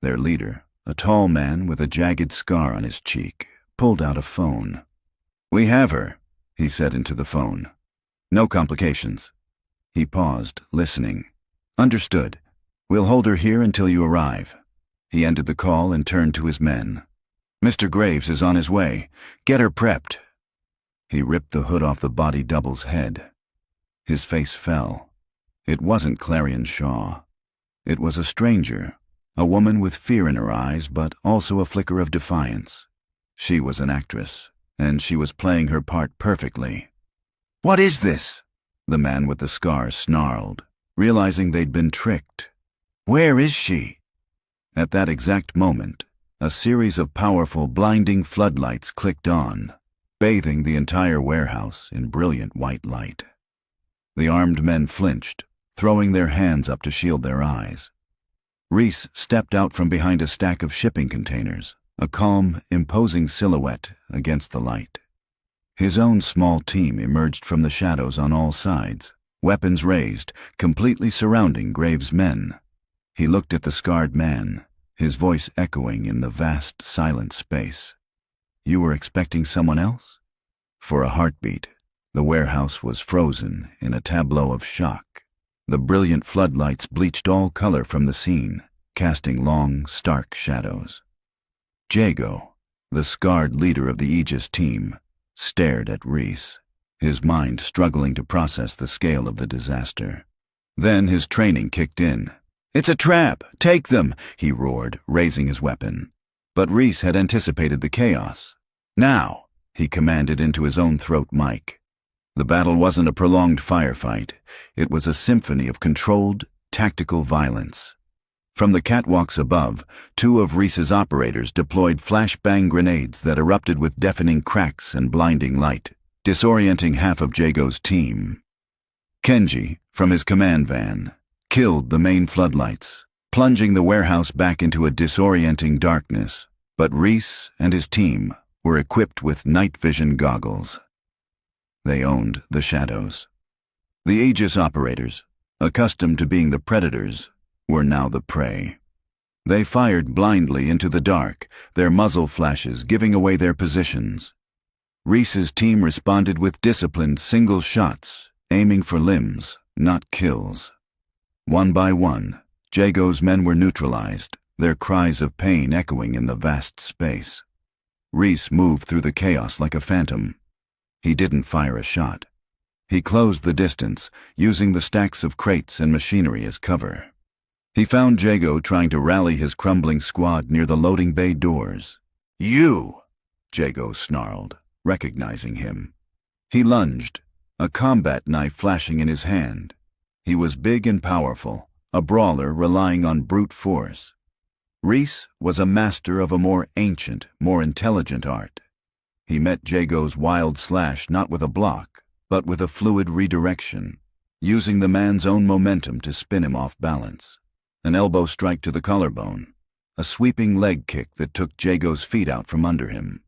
Their leader, a tall man with a jagged scar on his cheek, pulled out a phone. "We have her," he said into the phone. "No complications." He paused, listening. "Understood. We'll hold her here until you arrive." He ended the call and turned to his men. "Mr. Graves is on his way. Get her prepped." He ripped the hood off the body double's head. His face fell. It wasn't Clarion Shaw. It was a stranger, a woman with fear in her eyes, but also a flicker of defiance. She was an actress, and she was playing her part perfectly. "What is this?" the man with the scar snarled, realizing they'd been tricked. "Where is she?" At that exact moment, a series of powerful, blinding floodlights clicked on, bathing the entire warehouse in brilliant white light. The armed men flinched, throwing their hands up to shield their eyes. Reese stepped out from behind a stack of shipping containers, a calm, imposing silhouette against the light. His own small team emerged from the shadows on all sides, weapons raised, completely surrounding Graves' men. He looked at the scarred man, his voice echoing in the vast, silent space. "You were expecting someone else?" For a heartbeat, the warehouse was frozen in a tableau of shock. The brilliant floodlights bleached all color from the scene, casting long, stark shadows. Jago, the scarred leader of the Aegis team, stared at Reese, his mind struggling to process the scale of the disaster. Then his training kicked in. "It's a trap! Take them!" he roared, raising his weapon. But Reese had anticipated the chaos. "Now!" he commanded into his own throat mic. The battle wasn't a prolonged firefight. It was a symphony of controlled, tactical violence. From the catwalks above, 2 of Reese's operators deployed flashbang grenades that erupted with deafening cracks and blinding light, disorienting half of Jago's team. Kenji, from his command van, killed the main floodlights, plunging the warehouse back into a disorienting darkness, but Reese and his team were equipped with night vision goggles. They owned the shadows. The Aegis operators, accustomed to being the predators, were now the prey. They fired blindly into the dark, their muzzle flashes giving away their positions. Reese's team responded with disciplined single shots, aiming for limbs, not kills. One by one, Jago's men were neutralized, their cries of pain echoing in the vast space. Reese moved through the chaos like a phantom. He didn't fire a shot. He closed the distance, using the stacks of crates and machinery as cover. He found Jago trying to rally his crumbling squad near the loading bay doors. "You!" Jago snarled, recognizing him. He lunged, a combat knife flashing in his hand. He was big and powerful, a brawler relying on brute force. Reese was a master of a more ancient, more intelligent art. He met Jago's wild slash not with a block, but with a fluid redirection, using the man's own momentum to spin him off balance. An elbow strike to the collarbone, a sweeping leg kick that took Jago's feet out from under him.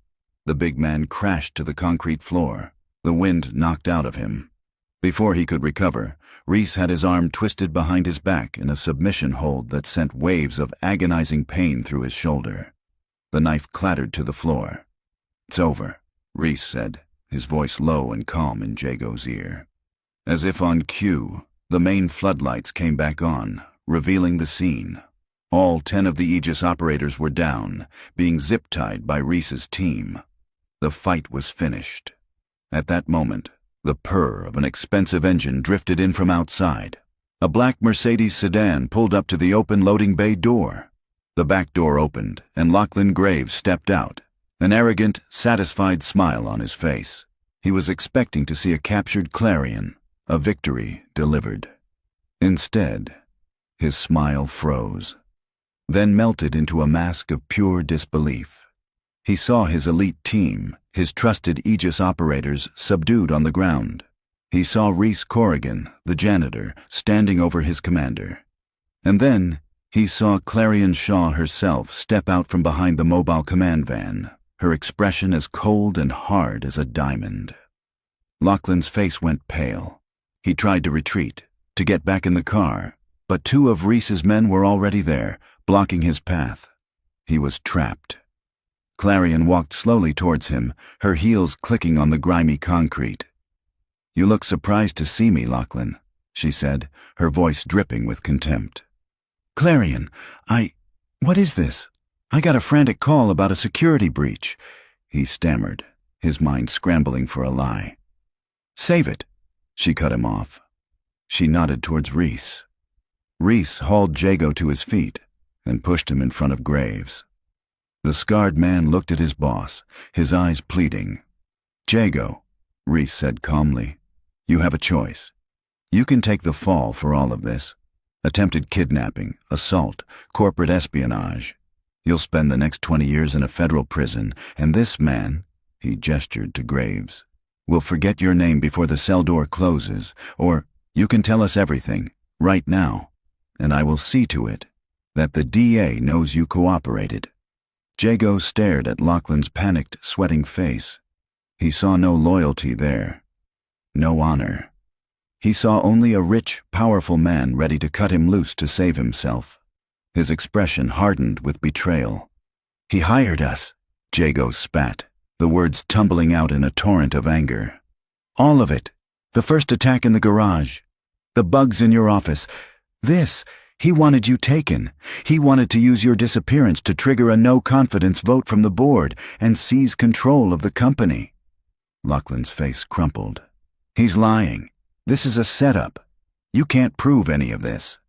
The big man crashed to the concrete floor, the wind knocked out of him. Before he could recover, Reese had his arm twisted behind his back in a submission hold that sent waves of agonizing pain through his shoulder. The knife clattered to the floor. "It's over," Reese said, his voice low and calm in Jago's ear. As if on cue, the main floodlights came back on, revealing the scene. All 10 of the Aegis operators were down, being zip-tied by Reese's team. The fight was finished. At that moment, the purr of an expensive engine drifted in from outside. A black Mercedes sedan pulled up to the open loading bay door. The back door opened, and Lachlan Graves stepped out, an arrogant, satisfied smile on his face. He was expecting to see a captured Clarion, a victory delivered. Instead, his smile froze, then melted into a mask of pure disbelief. He saw his elite team, his trusted Aegis operators, subdued on the ground. He saw Reese Corrigan, the janitor, standing over his commander. And then he saw Clarion Shaw herself step out from behind the mobile command van, her expression as cold and hard as a diamond. Lachlan's face went pale. He tried to retreat, to get back in the car, but 2 of Reese's men were already there, blocking his path. He was trapped. Clarion walked slowly towards him, her heels clicking on the grimy concrete. "You look surprised to see me, Lachlan," she said, her voice dripping with contempt. "Clarion, what is this? I got a frantic call about a security breach," he stammered, his mind scrambling for a lie. "Save it," she cut him off. She nodded towards Reese. Reese hauled Jago to his feet and pushed him in front of Graves. The scarred man looked at his boss, his eyes pleading. "Jago," Reese said calmly, "you have a choice. You can take the fall for all of this. Attempted kidnapping, assault, corporate espionage. You'll spend the next 20 years in a federal prison, and this man," he gestured to Graves, "will forget your name before the cell door closes, or you can tell us everything, right now, and I will see to it that the DA knows you cooperated." Jago stared at Lachlan's panicked, sweating face. He saw no loyalty there, no honor. He saw only a rich, powerful man ready to cut him loose to save himself. His expression hardened with betrayal. "He hired us," Jago spat, the words tumbling out in a torrent of anger. "All of it. The first attack in the garage. The bugs in your office. This. He wanted you taken. He wanted to use your disappearance to trigger a no-confidence vote from the board and seize control of the company." Lachlan's face crumpled. "He's lying. This is a setup. You can't prove any of this."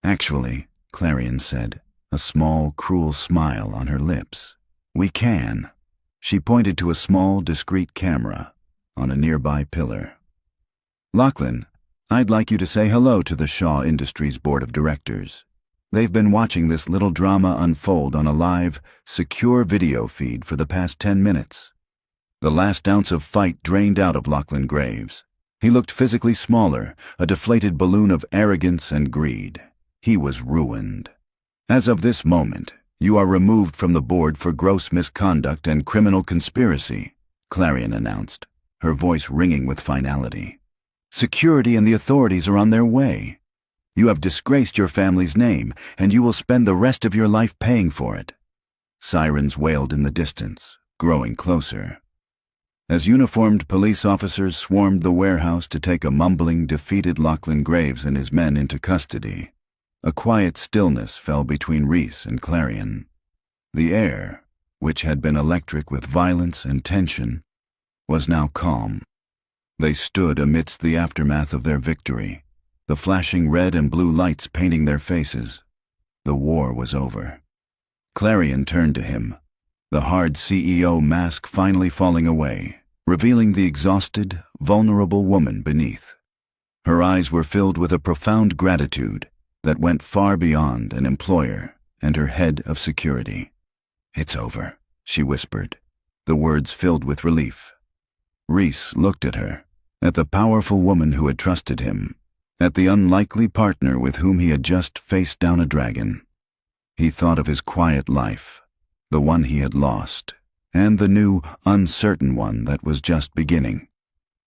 "Actually," Clarion said, a small, cruel smile on her lips, "we can. She pointed to a small, discreet camera on a nearby pillar. "Lachlan, I'd like you to say hello to the Shaw Industries Board of Directors. They've been watching this little drama unfold on a live, secure video feed for the past 10 minutes. The last ounce of fight drained out of Lachlan Graves. He looked physically smaller, a deflated balloon of arrogance and greed. He was ruined. As of this moment, you are removed from the board for gross misconduct and criminal conspiracy," Clarion announced, her voice ringing with finality. "Security and the authorities are on their way. You have disgraced your family's name, and you will spend the rest of your life paying for it." Sirens wailed in the distance, growing closer. As uniformed police officers swarmed the warehouse to take a mumbling, defeated Lachlan Graves and his men into custody, a quiet stillness fell between Reese and Clarion. The air, which had been electric with violence and tension, was now calm. They stood amidst the aftermath of their victory, the flashing red and blue lights painting their faces. The war was over. Clarion turned to him, the hard CEO mask finally falling away, revealing the exhausted, vulnerable woman beneath. Her eyes were filled with a profound gratitude that went far beyond an employer and her head of security. "It's over," she whispered, the words filled with relief. Reese looked at her, at the powerful woman who had trusted him, at the unlikely partner with whom he had just faced down a dragon. He thought of his quiet life, the one he had lost, and the new, uncertain one that was just beginning.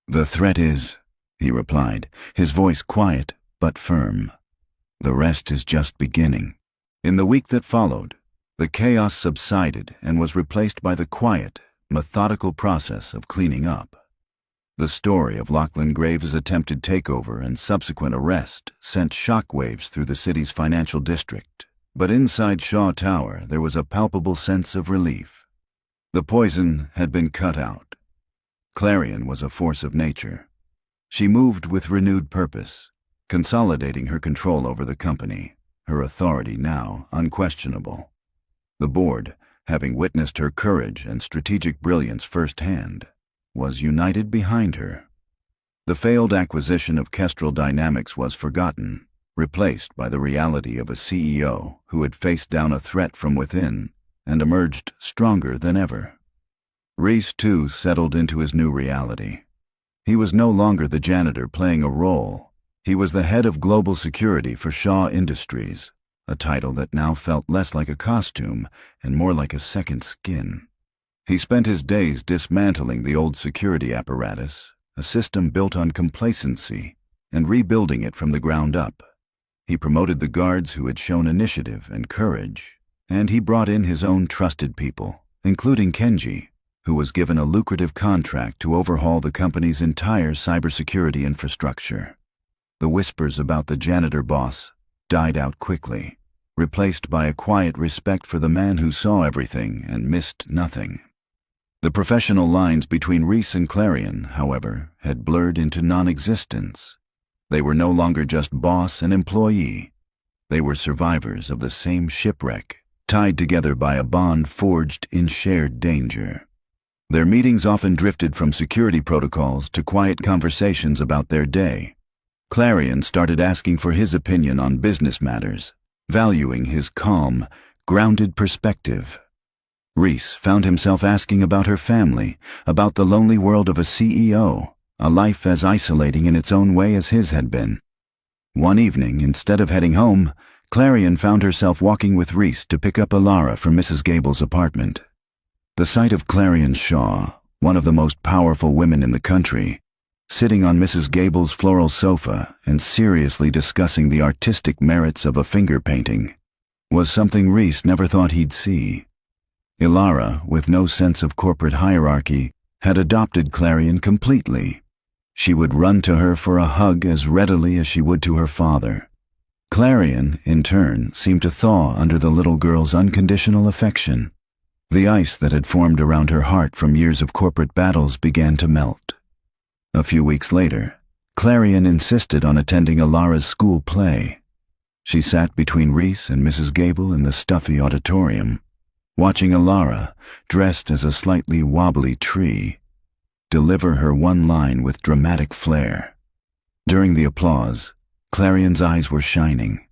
"The threat is," he replied, his voice quiet but firm. "The rest is just beginning." In the week that followed, the chaos subsided and was replaced by the quiet, methodical process of cleaning up. The story of Lachlan Graves' attempted takeover and subsequent arrest sent shockwaves through the city's financial district, but inside Shaw Tower there was a palpable sense of relief. The poison had been cut out. Clarion was a force of nature. She moved with renewed purpose, consolidating her control over the company, her authority now unquestionable. The board, having witnessed her courage and strategic brilliance firsthand, was united behind her. The failed acquisition of Kestrel Dynamics was forgotten, replaced by the reality of a CEO who had faced down a threat from within and emerged stronger than ever. Reese, too, settled into his new reality. He was no longer the janitor playing a role. He was the head of global security for Shaw Industries, a title that now felt less like a costume and more like a second skin. He spent his days dismantling the old security apparatus, a system built on complacency, and rebuilding it from the ground up. He promoted the guards who had shown initiative and courage, and he brought in his own trusted people, including Kenji, who was given a lucrative contract to overhaul the company's entire cybersecurity infrastructure. The whispers about the janitor boss died out quickly, replaced by a quiet respect for the man who saw everything and missed nothing. The professional lines between Reese and Clarion, however, had blurred into non-existence. They were no longer just boss and employee. They were survivors of the same shipwreck, tied together by a bond forged in shared danger. Their meetings often drifted from security protocols to quiet conversations about their day. Clarion started asking for his opinion on business matters, valuing his calm, grounded perspective. Reese found himself asking about her family, about the lonely world of a CEO, a life as isolating in its own way as his had been. One evening, instead of heading home, Clarion found herself walking with Reese to pick up Ilara from Mrs. Gable's apartment. The sight of Clarion Shaw, one of the most powerful women in the country, sitting on Mrs. Gable's floral sofa and seriously discussing the artistic merits of a finger painting, was something Reese never thought he'd see. Ilara, with no sense of corporate hierarchy, had adopted Clarion completely. She would run to her for a hug as readily as she would to her father. Clarion, in turn, seemed to thaw under the little girl's unconditional affection. The ice that had formed around her heart from years of corporate battles began to melt. A few weeks later, Clarion insisted on attending Ilara's school play. She sat between Reese and Mrs. Gable in the stuffy auditorium. watching Alara, dressed as a slightly wobbly tree, deliver her one line with dramatic flair. During the applause, Clarion's eyes were shining.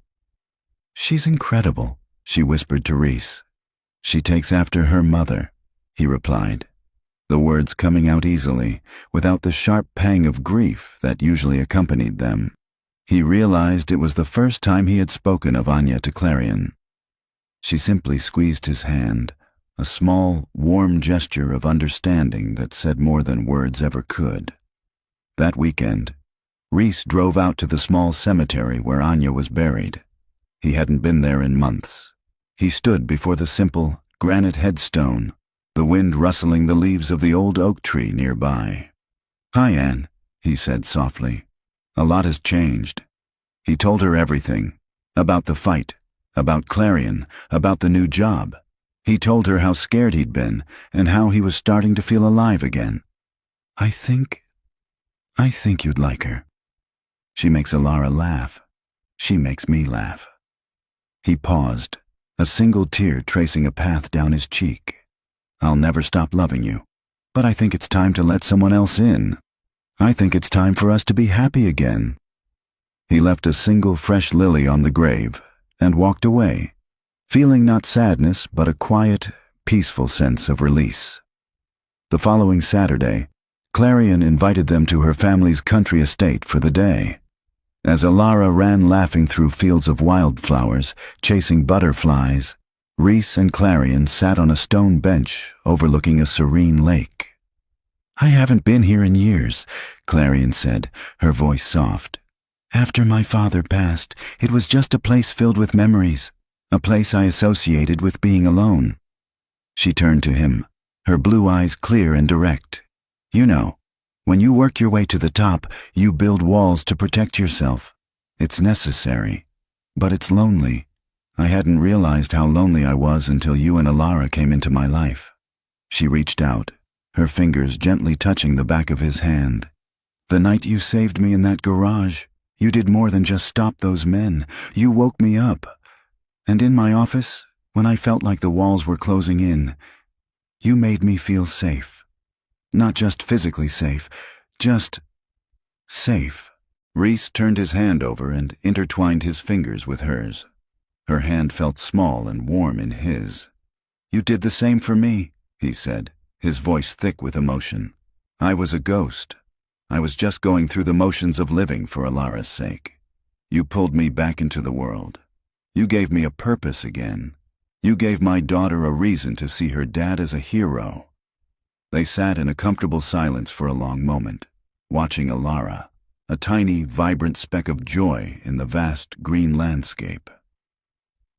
"She's incredible," she whispered to Rhys. "She takes after her mother," he replied, the words coming out easily, without the sharp pang of grief that usually accompanied them. He realized it was the first time he had spoken of Anya to Clarion. She simply squeezed his hand, a small, warm gesture of understanding that said more than words ever could. That weekend, Rhys drove out to the small cemetery where Anya was buried. He hadn't been there in months. He stood before the simple, granite headstone, the wind rustling the leaves of the old oak tree nearby. "Hi, Anne," he said softly. "A lot has changed." He told her everything, about the fight, about Clarion, about the new job. He told her how scared he'd been and how he was starting to feel alive again. I think you'd like her. She makes Alara laugh. She makes me laugh." He paused, a single tear tracing a path down his cheek. "I'll never stop loving you, but I think it's time to let someone else in. I think it's time for us to be happy again." He left a single fresh lily on the grave and walked away, feeling not sadness but a quiet, peaceful sense of release. The following Saturday, Clarion invited them to her family's country estate for the day. As Alara ran laughing through fields of wildflowers, chasing butterflies, Rhys and Clarion sat on a stone bench overlooking a serene lake. "I haven't been here in years," Clarion said, her voice soft. "After my father passed, it was just a place filled with memories, a place I associated with being alone." She turned to him, her blue eyes clear and direct. "You know, when you work your way to the top, you build walls to protect yourself. It's necessary, but it's lonely. I hadn't realized how lonely I was until you and Alara came into my life." She reached out, her fingers gently touching the back of his hand. "The night you saved me in that garage, you did more than just stop those men. You woke me up. And in my office, when I felt like the walls were closing in, you made me feel safe. Not just physically safe, just safe." Rhys turned his hand over and intertwined his fingers with hers. Her hand felt small and warm in his. "You did the same for me," he said, his voice thick with emotion. "I was a ghost. I was just going through the motions of living for Alara's sake. You pulled me back into the world. You gave me a purpose again. You gave my daughter a reason to see her dad as a hero." They sat in a comfortable silence for a long moment, watching Alara, a tiny, vibrant speck of joy in the vast green landscape.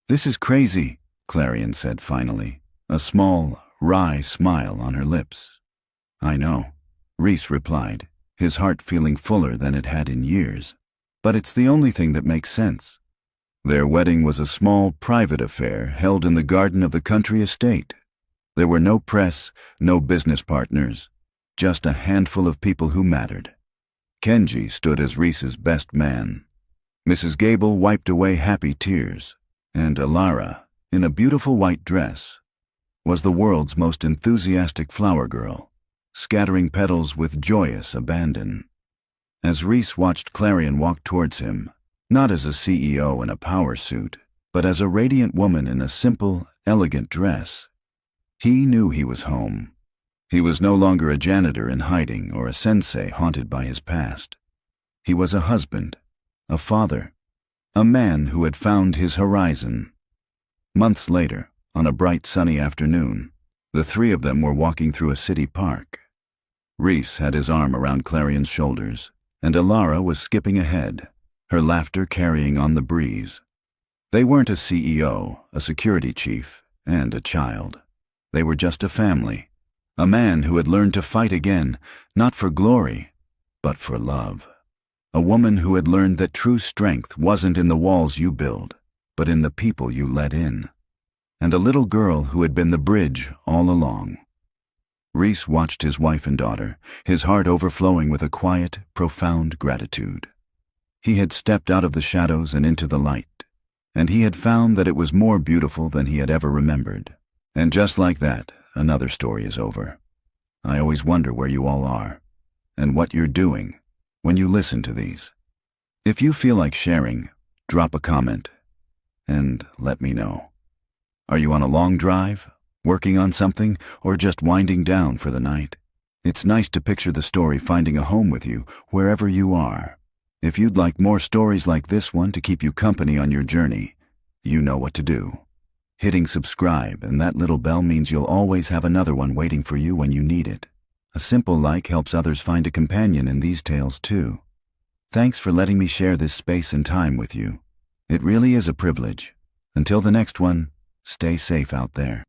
"This is crazy," Clarion said finally, a small, wry smile on her lips. "I know," Rhys replied, his heart feeling fuller than it had in years. "But it's the only thing that makes sense." Their wedding was a small, private affair held in the garden of the country estate. There were no press, no business partners, just a handful of people who mattered. Kenji stood as Rhys's best man. Mrs. Gable wiped away happy tears, and Alara, in a beautiful white dress, was the world's most enthusiastic flower girl, scattering petals with joyous abandon. As Rhys watched Clarion walk towards him, not as a CEO in a power suit, but as a radiant woman in a simple, elegant dress, he knew he was home. He was no longer a janitor in hiding or a sensei haunted by his past. He was a husband, a father, a man who had found his horizon. Months later, on a bright sunny afternoon, the three of them were walking through a city park. Rhys had his arm around Clarion's shoulders, and Alara was skipping ahead, her laughter carrying on the breeze. They weren't a CEO, a security chief, and a child. They were just a family, a man who had learned to fight again, not for glory, but for love. A woman who had learned that true strength wasn't in the walls you build, but in the people you let in. And a little girl who had been the bridge all along. Rhys watched his wife and daughter, his heart overflowing with a quiet, profound gratitude. He had stepped out of the shadows and into the light, and he had found that it was more beautiful than he had ever remembered. And just like that, another story is over. I always wonder where you all are, and what you're doing when you listen to these. If you feel like sharing, drop a comment, and let me know. Are you on a long drive, working on something, or just winding down for the night? It's nice to picture the story finding a home with you, wherever you are. If you'd like more stories like this one to keep you company on your journey, you know what to do. Hitting subscribe and that little bell means you'll always have another one waiting for you when you need it. A simple like helps others find a companion in these tales too. Thanks for letting me share this space and time with you. It really is a privilege. Until the next one, stay safe out there.